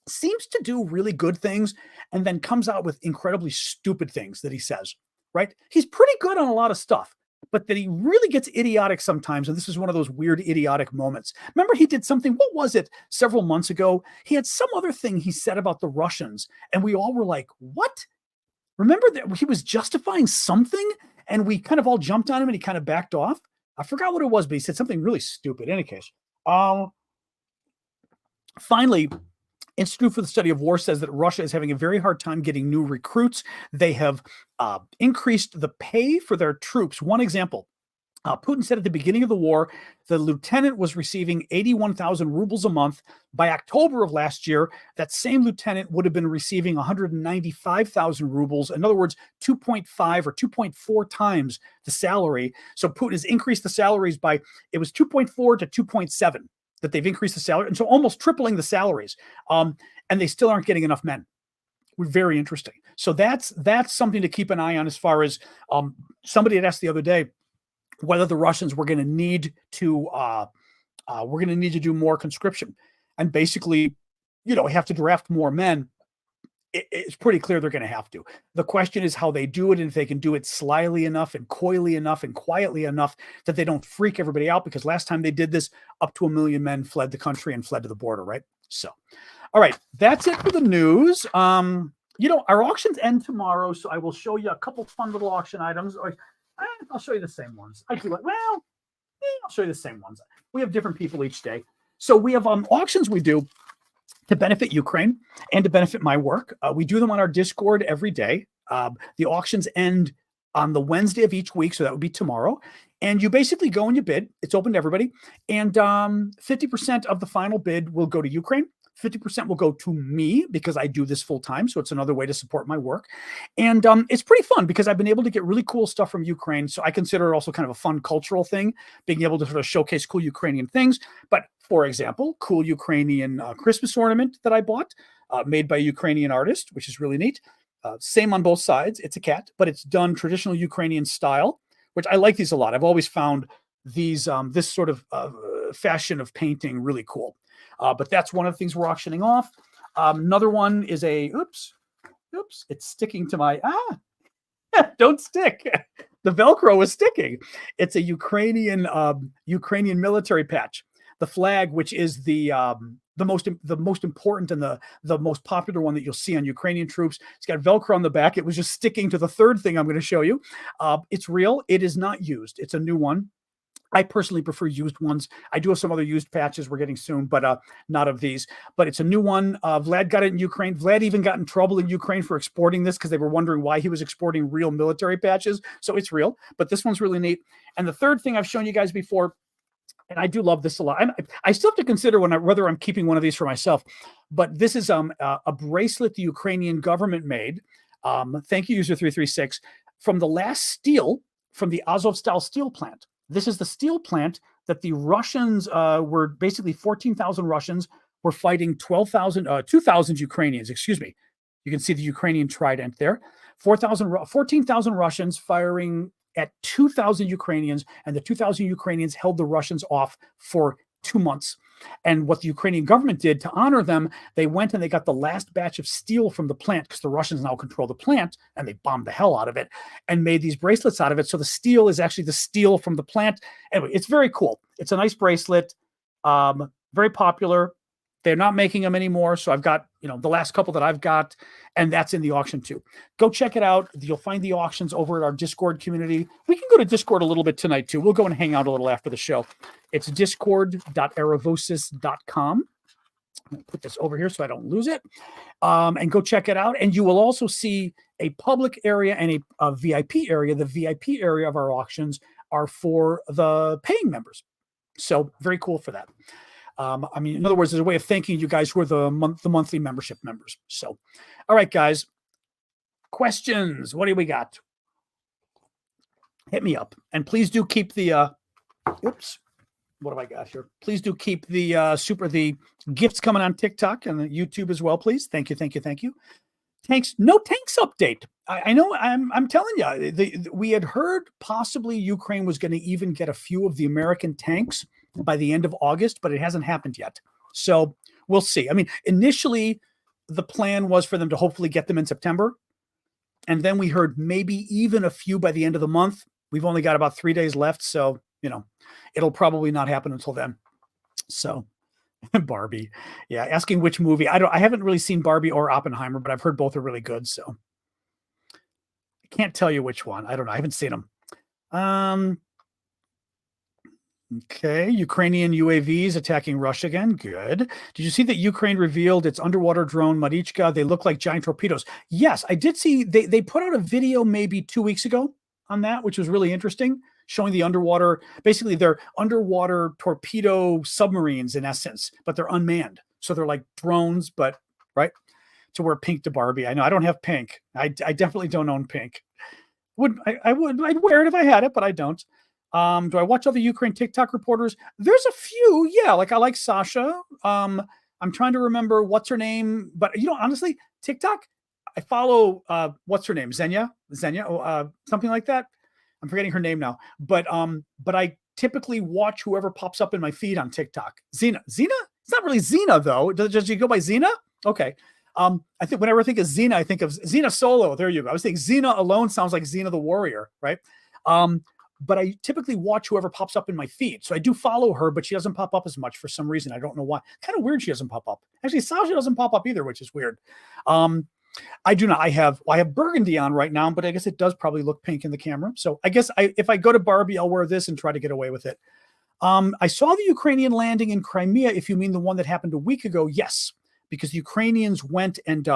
seems to do really good things and then comes out with incredibly stupid things that he says, right? He's pretty good on a lot of stuff, but that he really gets idiotic sometimes. And this is one of those weird idiotic moments. Remember, he did something, what was it, several months ago? He had some other thing he said about the Russians, and we all were like, what? Remember that he was justifying something, and we kind of all jumped on him, and he kind of backed off? I forgot what it was, but he said something really stupid. In any case, finally, Institute for the Study of War says that Russia is having a very hard time getting new recruits. They have increased the pay for their troops. One example, Putin said at the beginning of the war, the lieutenant was receiving 81,000 rubles a month. By October of last year, that same lieutenant would have been receiving 195,000 rubles. In other words, 2.5 or 2.4 times the salary. So Putin has increased the salaries by, it was 2.4 to 2.7. That they've increased the salary, and so almost tripling the salaries, and they still aren't getting enough men. Very interesting. So that's something to keep an eye on. As far as somebody had asked the other day whether the Russians were going to need to do more conscription, and basically, we have to draft more men. It's pretty clear they're going to have to. The question is how they do it, and if they can do it slyly enough and coyly enough and quietly enough that they don't freak everybody out, because last time they did this, up to 1 million men fled the country and fled to the border, right? So, all right, that's it for the news. Our auctions end tomorrow, so I will show you a couple fun little auction items. I'll show you the same ones. I'll show you the same ones. We have different people each day. So we have auctions we do to benefit Ukraine and to benefit my work. We do them on our Discord every day. The auctions end on the Wednesday of each week, so that would be tomorrow. And you basically go and you bid. It's open to everybody. And 50% of the final bid will go to Ukraine. 50% will go to me because I do this full time. So it's another way to support my work. And it's pretty fun because I've been able to get really cool stuff from Ukraine. So I consider it also kind of a fun cultural thing, being able to sort of showcase cool Ukrainian things. But for example, cool Ukrainian Christmas ornament that I bought, made by a Ukrainian artist, which is really neat. Same on both sides. It's a cat, but it's done traditional Ukrainian style, which I like these a lot. I've always found these this sort of fashion of painting really cool. But that's one of the things we're auctioning off. Another one is oops, it's sticking to my, don't stick. The Velcro is sticking. It's a Ukrainian military patch. The flag, which is the most important and the most popular one that you'll see on Ukrainian troops. It's got Velcro on the back. It was just sticking to the third thing I'm going to show you. It's real. It is not used. It's a new one. I personally prefer used ones. I do have some other used patches we're getting soon, but not of these. But it's a new one. Vlad got it in Ukraine. Vlad even got in trouble in Ukraine for exporting this because they were wondering why he was exporting real military patches. So it's real, but this one's really neat. And the third thing I've shown you guys before, and I do love this a lot. I still have to consider whether I'm keeping one of these for myself, but this is a bracelet the Ukrainian government made. Thank you, user 336, from the last steel from the Azovstal steel plant. This is the steel plant that the Russians were basically 14,000 Russians were fighting 2,000 Ukrainians, excuse me. You can see the Ukrainian trident there. 14,000 Russians firing at 2,000 Ukrainians, and the 2,000 Ukrainians held the Russians off for 2 months. And what the Ukrainian government did to honor them, they went and they got the last batch of steel from the plant because the Russians now control the plant, and they bombed the hell out of it and made these bracelets out of it. So the steel is actually the steel from the plant. Anyway, it's very cool. It's a nice bracelet, very popular. They're not making them anymore. So I've got, the last couple that I've got, and that's in the auction too. Go check it out. You'll find the auctions over at our Discord community. We can go to Discord a little bit tonight too. We'll go and hang out a little after the show. It's discord.aravosis.com. I'm going to put this over here so I don't lose it. And go check it out. And you will also see a public area and a VIP area. The VIP area of our auctions are for the paying members. So very cool for that. In other words, there's a way of thanking you guys who are the monthly membership members. So, all right, guys. Questions. What do we got? Hit me up. And please do keep the, oops. What have I got here? Please do keep the the gifts coming on TikTok and YouTube as well, please. Thank you. Tanks, no tanks update. I know. I'm telling you, we had heard possibly Ukraine was going to even get a few of the American tanks by the end of August, but it hasn't happened yet. So we'll see. Initially, the plan was for them to hopefully get them in September, and then we heard maybe even a few by the end of the month. We've only got about 3 days left, so it'll probably not happen until then. So. Barbie. Yeah. Asking which movie. I haven't really seen Barbie or Oppenheimer, but I've heard both are really good. So I can't tell you which one. I don't know. I haven't seen them. Okay. Ukrainian UAVs attacking Russia again. Good. Did you see that Ukraine revealed its underwater drone Marichka? They look like giant torpedoes. Yes, I did see they put out a video maybe 2 weeks ago on that, which was really interesting, showing the underwater, basically they're underwater torpedo submarines in essence, but they're unmanned. So they're like drones, but right to wear pink to Barbie. I know I don't have pink. I definitely don't own pink. I'd wear it if I had it, but I don't. Do I watch all the Ukraine TikTok reporters? There's a few. Yeah. Like I like Sasha. I'm trying to remember what's her name, but honestly, TikTok, I follow, what's her name? Xenia, something like that. I'm forgetting her name now, but I typically watch whoever pops up in my feed on TikTok. Xena? It's not really Xena though. Does she go by Xena? Okay. I think whenever I think of Xena, I think of Xena Solo. There you go. I was thinking Xena alone sounds like Xena the Warrior, right? But I typically watch whoever pops up in my feed. So I do follow her, but she doesn't pop up as much for some reason. I don't know why. Kind of weird she doesn't pop up. Actually, Sasha doesn't pop up either, which is weird. I do not. I have burgundy on right now, but I guess it does probably look pink in the camera. So I guess if I go to Barbie, I'll wear this and try to get away with it. I saw the Ukrainian landing in Crimea. If you mean the one that happened a week ago, yes, because the Ukrainians went and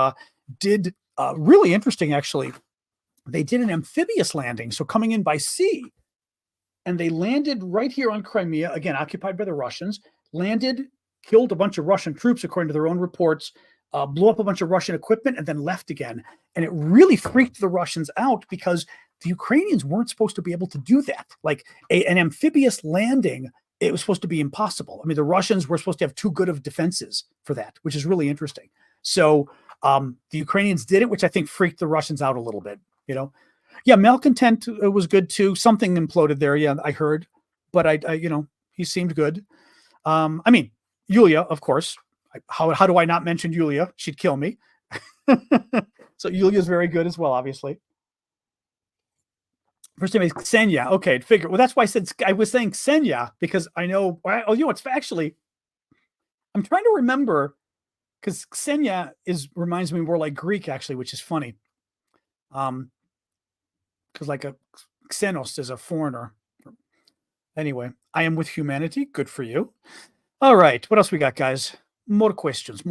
did really interesting, actually. They did an amphibious landing, so coming in by sea, and they landed right here on Crimea, again occupied by the Russians. Landed killed a bunch of Russian troops, according to their own reports, blew up a bunch of Russian equipment, and then left again. And it really freaked the Russians out because the Ukrainians weren't supposed to be able to do that. Like an amphibious landing, it was supposed to be impossible. I mean, the Russians were supposed to have too good of defenses for that, which is really interesting. So the Ukrainians did it, which I think freaked the Russians out a little bit, Yeah, malcontent was good too. Something imploded there. Yeah, I heard, but I he seemed good. I mean, Yulia, of course. How do I not mention Yulia? She'd kill me. So Yulia's very good as well, obviously. First name is Ksenia. Okay, figure. Well, that's why I was saying Ksenia because I know. Oh, it's actually. I'm trying to remember because Ksenia reminds me more like Greek actually, which is funny. Because like a Xenos is a foreigner. Anyway, I am with humanity. Good for you. All right, what else we got, guys? More questions,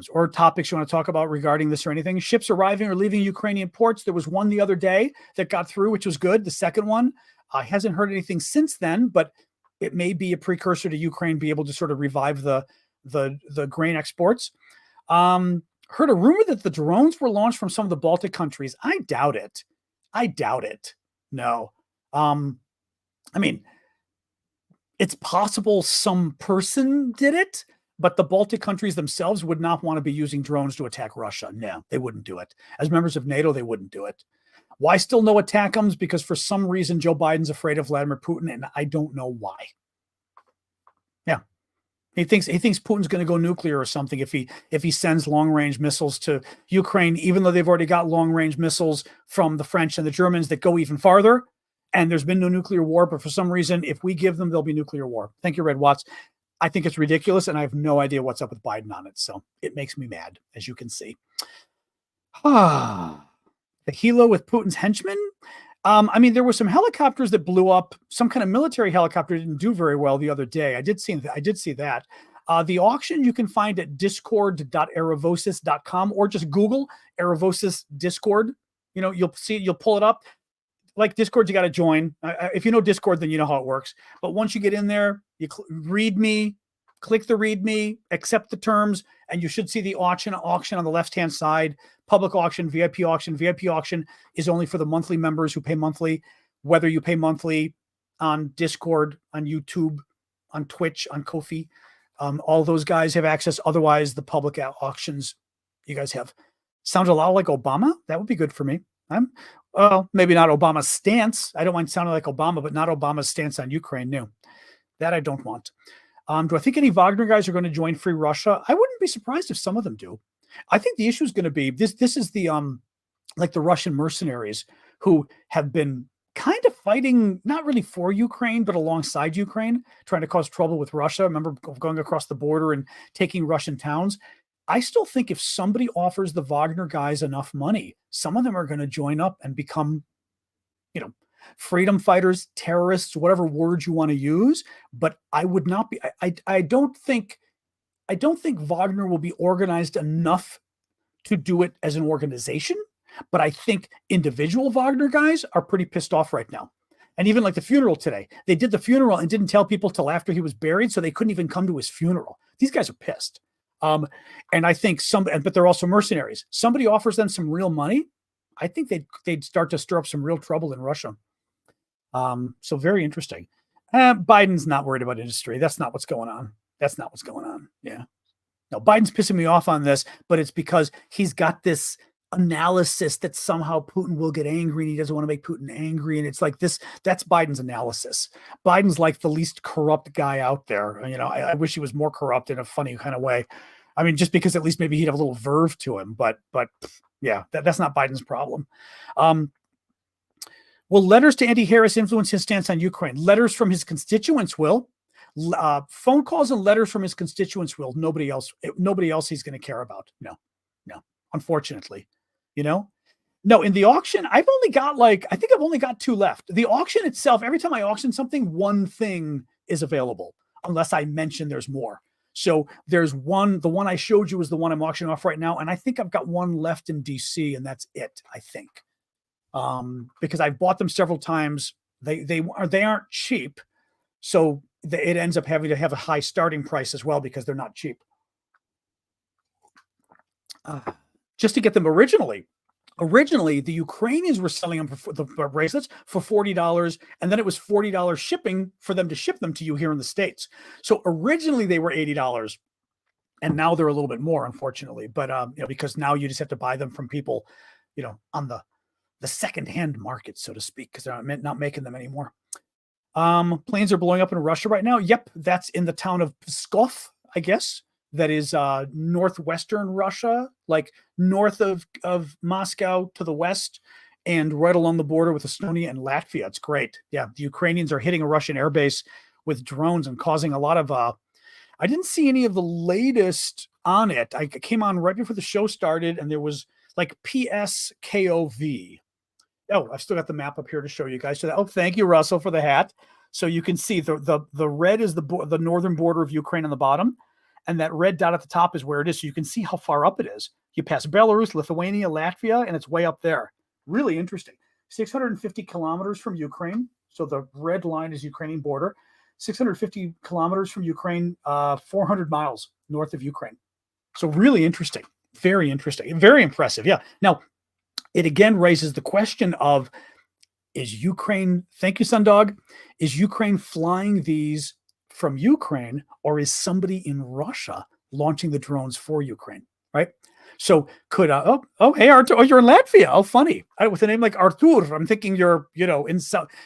or topics you want to talk about regarding this or anything. Ships arriving or leaving Ukrainian ports. There was one the other day that got through, which was good. The second one, I hasn't heard anything since then, but it may be a precursor to Ukraine be able to sort of revive the grain exports. Heard a rumor that the drones were launched from some of the Baltic countries. I doubt it. No. I mean, it's possible some person did it, but the Baltic countries themselves would not want to be using drones to attack Russia. No, they wouldn't do it. As members of NATO, they wouldn't do it. Why still no attackums? Because for some reason, Joe Biden's afraid of Vladimir Putin, and I don't know why. Yeah. He thinks Putin's going to go nuclear or something if he sends long-range missiles to Ukraine, even though they've already got long-range missiles from the French and the Germans that go even farther. And there's been no nuclear war, but for some reason, if we give them, there'll be nuclear war. Thank you, Red Watts. I think it's ridiculous, and I have no idea what's up with Biden on it. So it makes me mad, as you can see. The helo with Putin's henchmen. I mean, there were some helicopters that blew up. Some kind of military helicopter didn't do very well the other day. I did see that. The auction you can find at discord.aravosis.com or just Google Aravosis Discord. You'll pull it up. Like Discord, you got to join. If you know Discord, then you know how it works. But once you get in there, you read me, click the read me, accept the terms, and you should see the auction on the left-hand side. Public auction, VIP auction. VIP auction is only for the monthly members who pay monthly. Whether you pay monthly on Discord, on YouTube, on Twitch, on Ko-fi, all those guys have access. Otherwise, the public auctions you guys have. Sounds a lot like Obama. That would be good for me. Maybe not Obama's stance. I don't mind sounding like Obama, but not Obama's stance on Ukraine. No, that I don't want. Do I think any Wagner guys are going to join Free Russia? I wouldn't be surprised if some of them do. I think the issue is going to be this. This is the like the Russian mercenaries who have been kind of fighting, not really for Ukraine, but alongside Ukraine, trying to cause trouble with Russia. Remember going across the border and taking Russian towns. I still think if somebody offers the Wagner guys enough money, some of them are going to join up and become, freedom fighters, terrorists, whatever words you want to use. But I would not be. I don't think Wagner will be organized enough to do it as an organization. But I think individual Wagner guys are pretty pissed off right now. And even like the funeral today, they did the funeral and didn't tell people till after he was buried, so they couldn't even come to his funeral. These guys are pissed. And I think but they're also mercenaries. Somebody offers them some real money, I think they'd start to stir up some real trouble in Russia. So very interesting. Biden's not worried about industry. That's not what's going on. Yeah. No, Biden's pissing me off on this, but it's because he's got this analysis that somehow Putin will get angry and he doesn't want to make Putin angry. And it's like this, that's Biden's analysis. Biden's like the least corrupt guy out there. I wish he was more corrupt in a funny kind of way. I mean, just because at least maybe he'd have a little verve to him, but yeah, that's not Biden's problem. Will letters to Andy Harris influence his stance on Ukraine? Letters from his constituents will. Phone calls and letters from his constituents will. Nobody else he's going to care about. No, unfortunately, no, in the auction, I've only got I've only got 2 left. The auction itself, every time I auction something, one thing is available unless I mention there's more. So there's one, the one I showed you is the one I'm auctioning off right now. And I think I've got one left in DC and that's it, I think. Because I've bought them several times. They aren't cheap. So it ends up having to have a high starting price as well because they're not cheap. Just to get them originally, the Ukrainians were selling them for the bracelets for $40, and then it was $40 shipping for them to ship them to you here in the States. So originally they were $80, and now they're a little bit more, unfortunately. But because now you just have to buy them from people, on the secondhand market, so to speak, because they're not making them anymore. Planes are blowing up in Russia right now. Yep, that's in the town of Pskov, I guess. That is northwestern Russia, like north of Moscow to the west, and right along the border with Estonia and Latvia. It's great. Yeah, the Ukrainians are hitting a Russian airbase with drones and causing a lot of. I didn't see any of the latest on it. I came on right before the show started, and there was like PSKOV. Oh, I've still got the map up here to show you guys. So thank you, Russell, for the hat. So you can see the red is the northern border of Ukraine on the bottom. And that red dot at the top is where it is. So you can see how far up it is. You pass Belarus, Lithuania, Latvia, and it's way up there. Really interesting. 650 kilometers from Ukraine. So the red line is Ukrainian border. 650 kilometers from Ukraine, 400 miles north of Ukraine. So really interesting. Very interesting. Very impressive. Yeah. Now, it again raises the question of, is Ukraine, thank you, Sundog, is Ukraine flying these from Ukraine, or is somebody in Russia launching the drones for Ukraine, right? So could, hey, Artur, you're in Latvia. Oh, funny. With a name like Artur, I'm thinking you're, in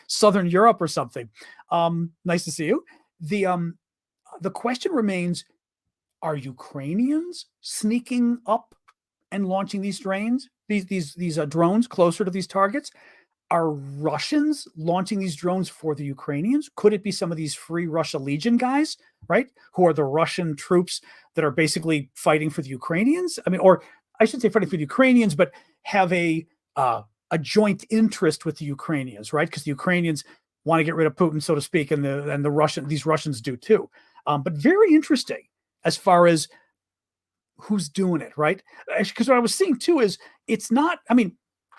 Southern Europe or something. Nice to see you. The question remains, are Ukrainians sneaking up and launching these drones closer to these targets? Are Russians launching these drones for the Ukrainians? Could it be some of these Free Russia Legion guys, right? Who are the Russian troops that are basically fighting for the Ukrainians? I mean, or I should say fighting for the Ukrainians, but have a joint interest with the Ukrainians, right? Because the Ukrainians want to get rid of Putin, so to speak, and these Russians do too. But very interesting as far as who's doing it, right? Because what I was seeing too is it's not, I mean,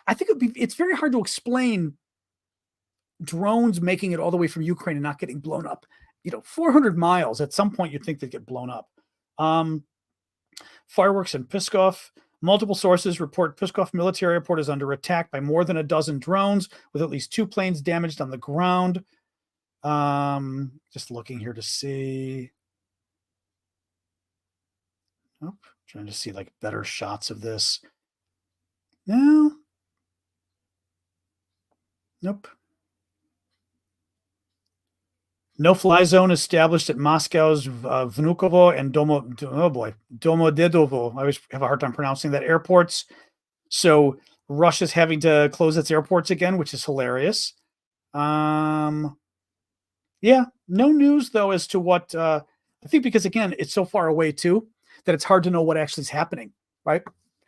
I think it's very hard to explain drones making it all the way from Ukraine and not getting blown up. 400 miles, at some point you'd think they'd get blown up. Fireworks in Pskov. Multiple sources report Pskov military airport is under attack by more than a dozen drones, with at least 2 planes damaged on the ground. Just looking here to see. Oh, trying to see like better shots of this. No. Nope. No-fly zone established at Moscow's Vnukovo and Domodedovo. I always have a hard time pronouncing that airports. So Russia's having to close its airports again, which is hilarious. Yeah, no news though as to what. I think because again, it's so far away too that it's hard to know what actually is happening. Right?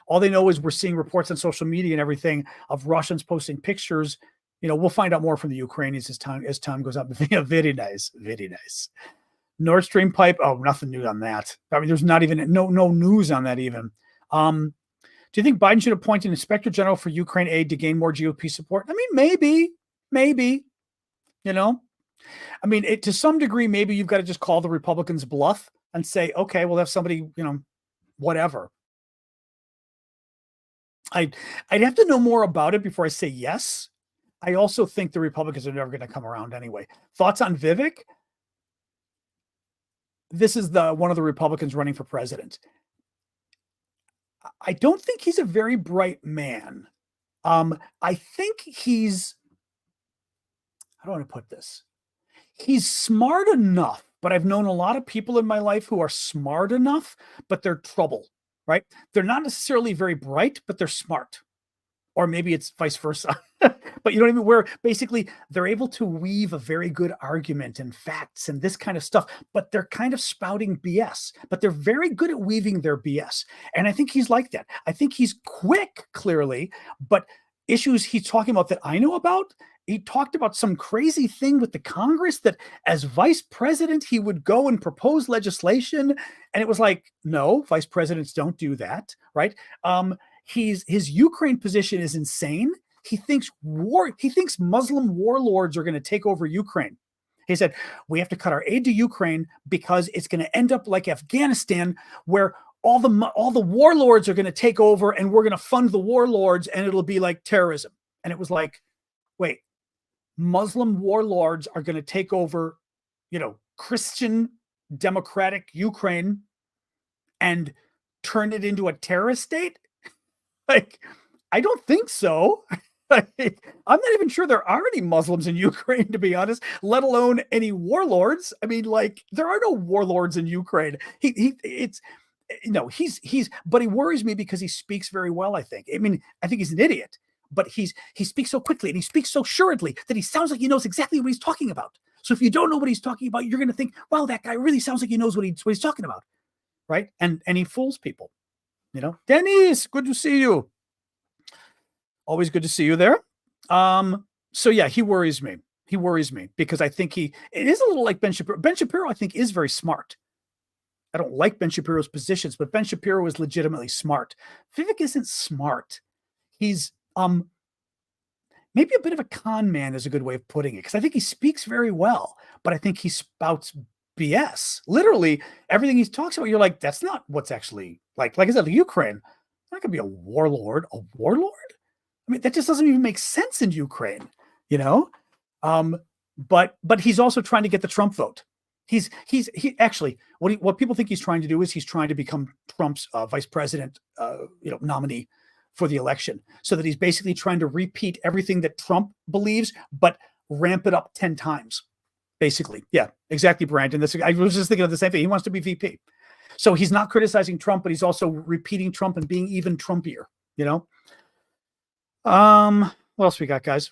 All they know is we're seeing reports on social media and everything of Russians posting pictures. We'll find out more from the Ukrainians as time goes up. Very nice, very nice. Nord Stream pipe. Oh, nothing new on that. I mean, there's not even no news on that even. Do you think Biden should appoint an inspector general for Ukraine aid to gain more GOP support? I mean, maybe. I mean, to some degree, maybe you've got to just call the Republicans bluff and say, okay, we'll have somebody, whatever. I'd have to know more about it before I say yes. I also think the Republicans are never going to come around anyway. Thoughts on Vivek? This is one of the Republicans running for president. I don't think he's a very bright man. I think he's, how do I want to put this? He's smart enough, but I've known a lot of people in my life who are smart enough, but they're trouble, right? They're not necessarily very bright, but they're smart. Or maybe it's vice versa. But you know what I mean? Where basically they're able to weave a very good argument and facts and this kind of stuff, but they're kind of spouting BS, but they're very good at weaving their BS. And I think he's like that. I think he's quick, clearly, but issues he's talking about that I know about, he talked about some crazy thing with the Congress that as vice president, he would go and propose legislation. And it was like, no, vice presidents don't do that, right? His Ukraine position is insane. He thinks Muslim warlords are going to take over Ukraine. He said, we have to cut our aid to Ukraine because it's going to end up like Afghanistan, where all the warlords are going to take over and we're going to fund the warlords and it'll be like terrorism. And it was like, wait, Muslim warlords are going to take over, Christian democratic Ukraine and turn it into a terrorist state? Like, I don't think so. I'm not even sure there are any Muslims in Ukraine, to be honest, let alone any warlords. I mean, like, there are no warlords in Ukraine. But he worries me because he speaks very well, I think. I mean, I think he's an idiot, but he speaks so quickly and he speaks so assuredly that he sounds like he knows exactly what he's talking about. So if you don't know what he's talking about, you're going to think, wow, that guy really sounds like he knows what he's talking about, right? And he fools people, Dennis, good to see you. Always good to see you there. So yeah, he worries me. He worries me because I think it is a little like Ben Shapiro. Ben Shapiro, I think, is very smart. I don't like Ben Shapiro's positions, but Ben Shapiro is legitimately smart. Vivek isn't smart. He's maybe a bit of a con man is a good way of putting it, because I think he speaks very well, but I think he spouts BS. Literally, everything he talks about, you're like, that's not what's actually like I said, the Ukraine, not gonna be a warlord. A warlord? I mean, that just doesn't even make sense in Ukraine, But he's also trying to get the Trump vote. He actually, what people think he's trying to do is he's trying to become Trump's vice president, nominee for the election, so that he's basically trying to repeat everything that Trump believes, but ramp it up 10 times, basically. Yeah, exactly, Brandon. I was just thinking of the same thing. He wants to be VP. So he's not criticizing Trump, but he's also repeating Trump and being even Trumpier, What else we got, guys?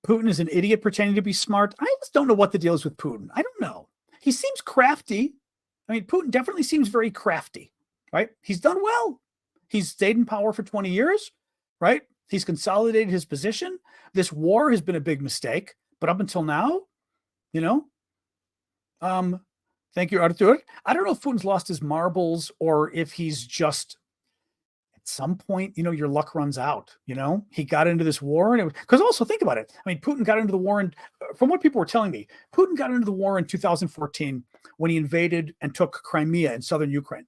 Putin is an idiot pretending to be smart. I just don't know what the deal is with Putin. I don't know. He seems crafty. I mean, Putin definitely seems very crafty, right? He's done well. He's stayed in power for 20 years, right? He's consolidated his position. This war has been a big mistake, but up until now, thank you, Arthur. I don't know if Putin's lost his marbles or if he's just, at some point, your luck runs out. He got into this war, and because also think about it. I mean, Putin got into the war, and from what people were telling me, Putin got into the war in 2014 when he invaded and took Crimea in southern Ukraine.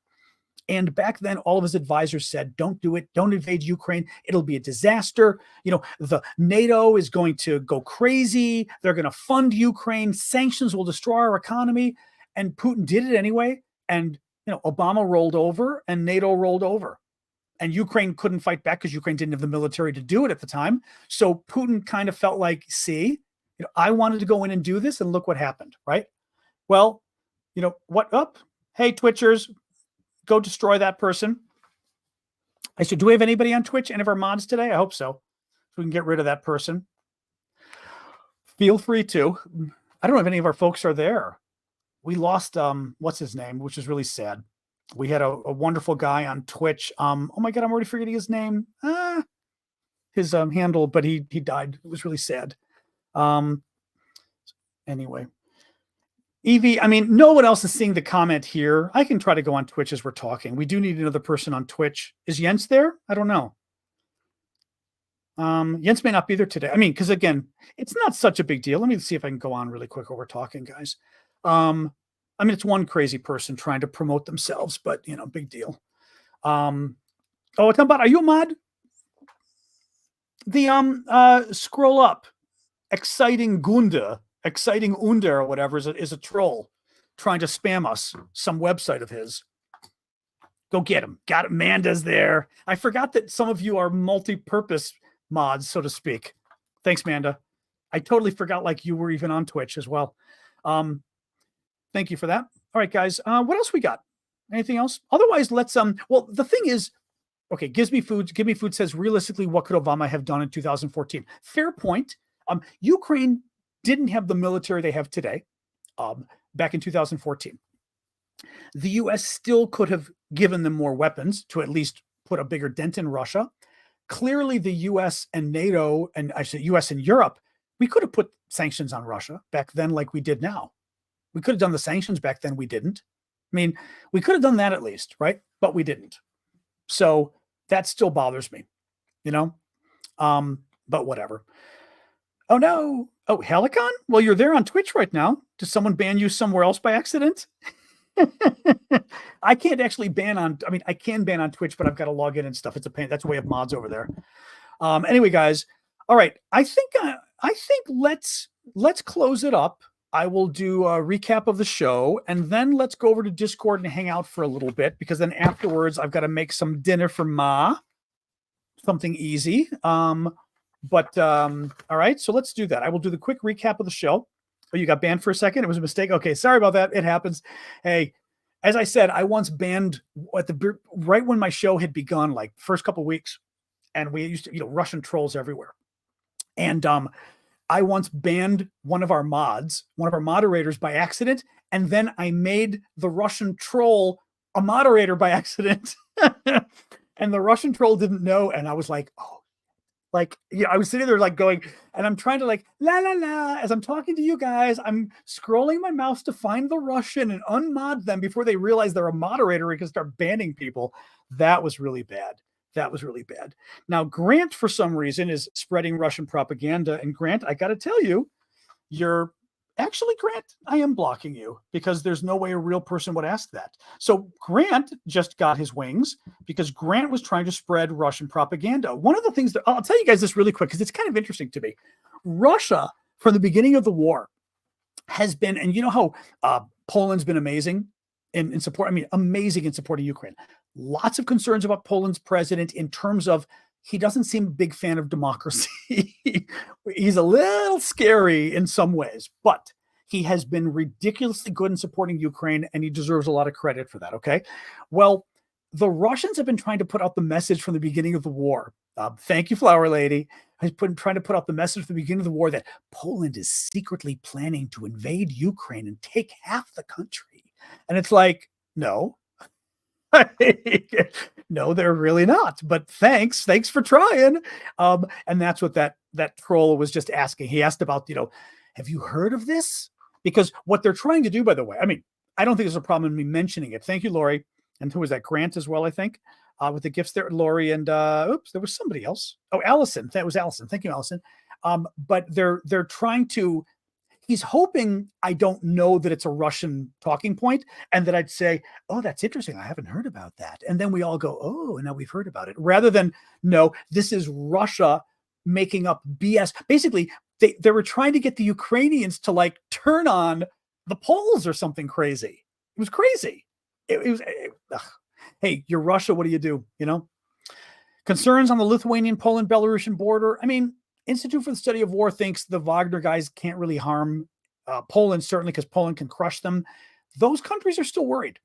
And back then, all of his advisors said, don't do it. Don't invade Ukraine. It'll be a disaster. The NATO is going to go crazy. They're going to fund Ukraine. Sanctions will destroy our economy. And Putin did it anyway. And, Obama rolled over and NATO rolled over. And Ukraine couldn't fight back because Ukraine didn't have the military to do it at the time. So Putin kind of felt like, see, I wanted to go in and do this, and look what happened, right? Well, what up? Hey, Twitchers, go destroy that person. I said, do we have anybody on Twitch? Any of our mods today? I hope so. So we can get rid of that person. Feel free to. I don't know if any of our folks are there. We lost, what's his name, which is really sad. We had a wonderful guy on Twitch. Oh my God, I'm already forgetting his name. His handle, but he died. It was really sad. Anyway. Evie, I mean, no one else is seeing the comment here. I can try to go on Twitch as we're talking. We do need another person on Twitch. Is Jens there? I don't know. Jens may not be there today. I mean, because again, it's not such a big deal. Let me see if I can go on really quick while we're talking, guys. I mean, it's one crazy person trying to promote themselves, but big deal. It's about, are you a mod? The scroll up. Exciting Under or whatever is a troll trying to spam us some website of his. Go get him. Got him. Manda's there. I forgot that some of you are multi-purpose mods, so to speak. Thanks, Manda. I totally forgot like you were even on Twitch as well. Thank you for that. All right, guys. What else we got? Anything else? Otherwise, let's well, the thing is, okay, Give Me Food says, realistically, what could Obama have done in 2014? Fair point. Ukraine didn't have the military they have today back in 2014. The U.S. still could have given them more weapons to at least put a bigger dent in Russia. Clearly, the U.S. and NATO, and I say U.S. and Europe, we could have put sanctions on Russia back then like we did now. We could have done the sanctions back then. We didn't. I mean, we could have done that at least, right? But we didn't. So that still bothers me, but whatever. Oh no, Oh, Helicon? Well, you're there on Twitch right now. Did someone ban you somewhere else by accident? I can't actually ban on, I mean, I can ban on Twitch, but I've got to log in and stuff. It's a pain. That's why we have mods over there. Anyway, guys. All right. I think let's close it up. I will do a recap of the show, and then let's go over to Discord and hang out for a little bit, because then afterwards I've got to make some dinner for Ma. Something easy. All right, so let's do that. I will do the quick recap of the show. Oh, you got banned for a second? It was a mistake. Okay, sorry about that. It happens. Hey, as I said, I once banned right when my show had begun, like first couple of weeks, and we used to, Russian trolls everywhere. And I once banned one of our moderators by accident, and then I made the Russian troll a moderator by accident. And the Russian troll didn't know, and I was like, oh, I was sitting there like going, and I'm trying to like, la, la, la, as I'm talking to you guys, I'm scrolling my mouse to find the Russian and unmod them before they realize they're a moderator and can start banning people. That was really bad. Now, Grant, for some reason, is spreading Russian propaganda. And Grant, I got to tell you, Grant, I am blocking you, because there's no way a real person would ask that. So Grant just got his wings because Grant was trying to spread Russian propaganda. One of the things that I'll tell you guys this really quick, because it's kind of interesting to me. Russia, from the beginning of the war, has been, and you know how Poland's been amazing in support. I mean, amazing in supporting Ukraine. Lots of concerns about Poland's president in terms of he doesn't seem a big fan of democracy. He's a little scary in some ways, but he has been ridiculously good in supporting Ukraine, and he deserves a lot of credit for that, okay? Well, the Russians have been trying to put out the message from the beginning of the war. Thank you, Flower Lady. Has been trying to put out the message from the beginning of the war that Poland is secretly planning to invade Ukraine and take half the country. And it's like, no. No, they're really not. But thanks for trying. And that's what that troll was just asking. He asked about, have you heard of this? Because what they're trying to do, by the way, I mean, I don't think there's a problem in me mentioning it. Thank you, Lori. And who was that? Grant as well, I think, with the gifts there. Lori and there was somebody else. Oh, Allison. That was Allison. Thank you, Allison. But they're trying to. He's hoping I don't know that it's a Russian talking point, and that I'd say, oh, that's interesting. I haven't heard about that. And then we all go, oh, and now we've heard about it. Rather than, no, this is Russia making up BS. Basically, they were trying to get the Ukrainians to like turn on the Poles or something crazy. It was crazy. Hey, you're Russia. What do you do? Concerns on the Lithuanian-Poland Belarusian border. I mean, Institute for the Study of War thinks the Wagner guys can't really harm Poland, certainly because Poland can crush them. Those countries are still worried.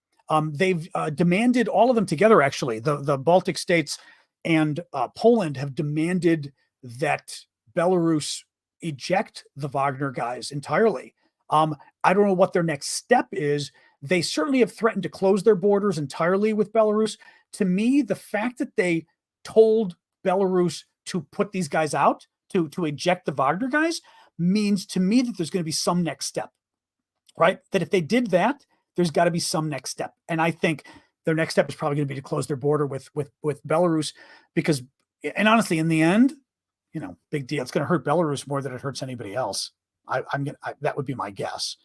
They've demanded, all of them together, actually, the Baltic states and Poland have demanded that Belarus eject the Wagner guys entirely. I don't know what their next step is. They certainly have threatened to close their borders entirely with Belarus. To me, the fact that they told Belarus to put these guys out, to eject the Wagner guys, means to me that there's going to be some next step, right? That if they did that, there's got to be some next step. And I think their next step is probably going to be to close their border with Belarus, because, and honestly, in the end, big deal. It's going to hurt Belarus more than it hurts anybody else. That would be my guess.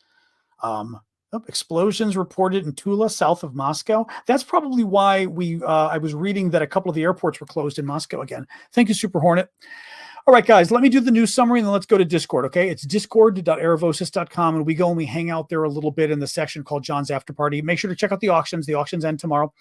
Explosions reported in Tula, south of Moscow. That's probably why I was reading that a couple of the airports were closed in Moscow again. Thank you, Super Hornet. All right, guys, let me do the news summary, and then let's go to Discord, okay? It's discord.aravosis.com, and we go and we hang out there a little bit in the section called John's After Party. Make sure to check out the auctions. The auctions end tomorrow.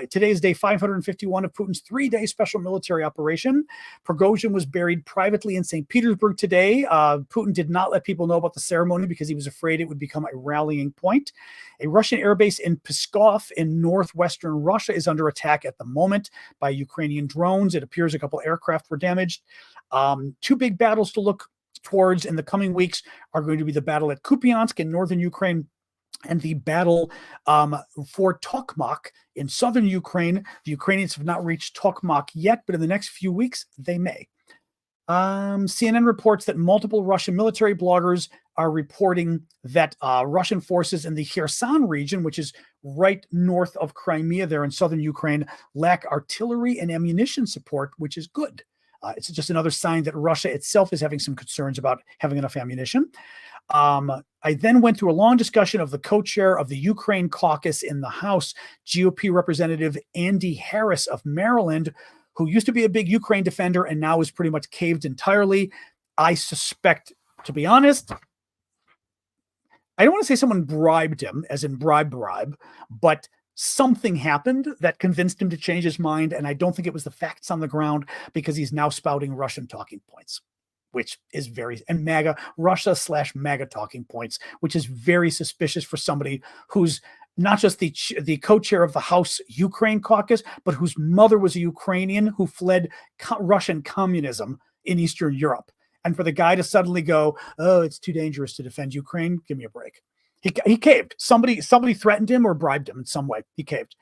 Today is day 551 of Putin's 3-day special military operation. Prigozhin was buried privately in St. Petersburg today. Putin did not let people know about the ceremony because he was afraid it would become a rallying point. A Russian airbase in Pskov in northwestern Russia is under attack at the moment by Ukrainian drones. It appears a couple aircraft were damaged. Two big battles to look towards in the coming weeks are going to be the battle at Kupiansk in northern Ukraine and the battle for Tokmak in southern Ukraine. The Ukrainians have not reached Tokmak yet, but in the next few weeks, they may. CNN reports that multiple Russian military bloggers are reporting that Russian forces in the Kherson region, which is right north of Crimea there in southern Ukraine, lack artillery and ammunition support, which is good. It's just another sign that Russia itself is having some concerns about having enough ammunition. I then went through a long discussion of the co-chair of the Ukraine caucus in the House, GOP Representative Andy Harris of Maryland, who used to be a big Ukraine defender and now is pretty much caved entirely. I suspect, to be honest, I don't want to say someone bribed him, as in bribe, but something happened that convinced him to change his mind. And I don't think it was the facts on the ground, because he's now spouting Russian talking points, which is and MAGA, Russia/MAGA talking points, which is very suspicious for somebody who's not just the co-chair of the House Ukraine caucus, but whose mother was a Ukrainian who fled Russian communism in Eastern Europe. And for the guy to suddenly go, oh, it's too dangerous to defend Ukraine, give me a break. He caved. Somebody threatened him or bribed him in some way. He caved.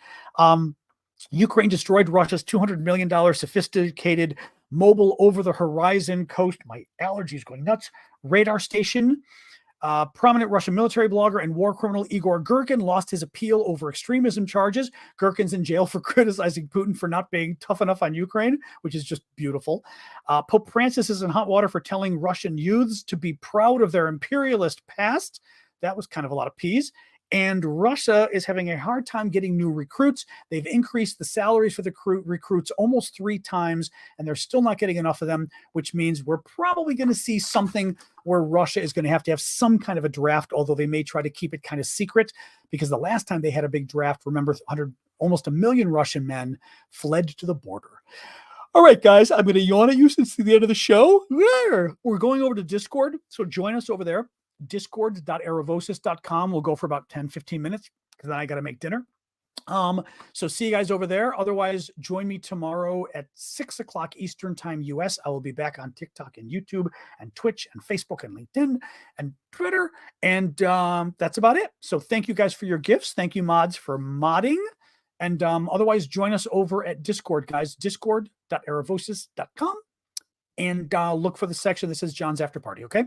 Ukraine destroyed Russia's $200 million sophisticated mobile over-the-horizon coast. My allergies going nuts. Radar station. Prominent Russian military blogger and war criminal Igor Girkin lost his appeal over extremism charges. Girkin's in jail for criticizing Putin for not being tough enough on Ukraine, which is just beautiful. Pope Francis is in hot water for telling Russian youths to be proud of their imperialist past. That was kind of a lot of peas. And Russia is having a hard time getting new recruits. They've increased the salaries for the recruits almost 3 times, and they're still not getting enough of them, which means we're probably going to see something where Russia is going to have some kind of a draft, although they may try to keep it kind of secret, because the last time they had a big draft, remember, almost 1 million Russian men fled to the border. All right, guys, I'm going to yawn at you since the end of the show. We're going over to Discord, so join us over there. Discord.aravosis.com. We'll go for about 10-15 minutes, because then I got to make dinner. So see you guys over there. Otherwise, join me tomorrow at 6 o'clock Eastern time US. I will be back on TikTok and YouTube and Twitch and Facebook and LinkedIn and Twitter. And that's about it. So thank you guys for your gifts. Thank you, mods, for modding. And otherwise, join us over at Discord, guys. Discord.aravosis.com. And look for the section that says John's After Party, okay?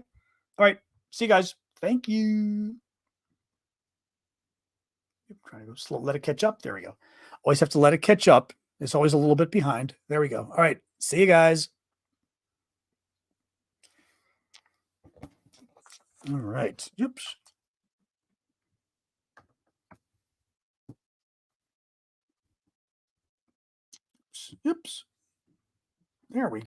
All right. See you guys. Thank you. I'm trying to go slow. Let it catch up. There we go. Always have to let it catch up. It's always a little bit behind. There we go. All right. See you guys. All right. Oops. Oops. There we go.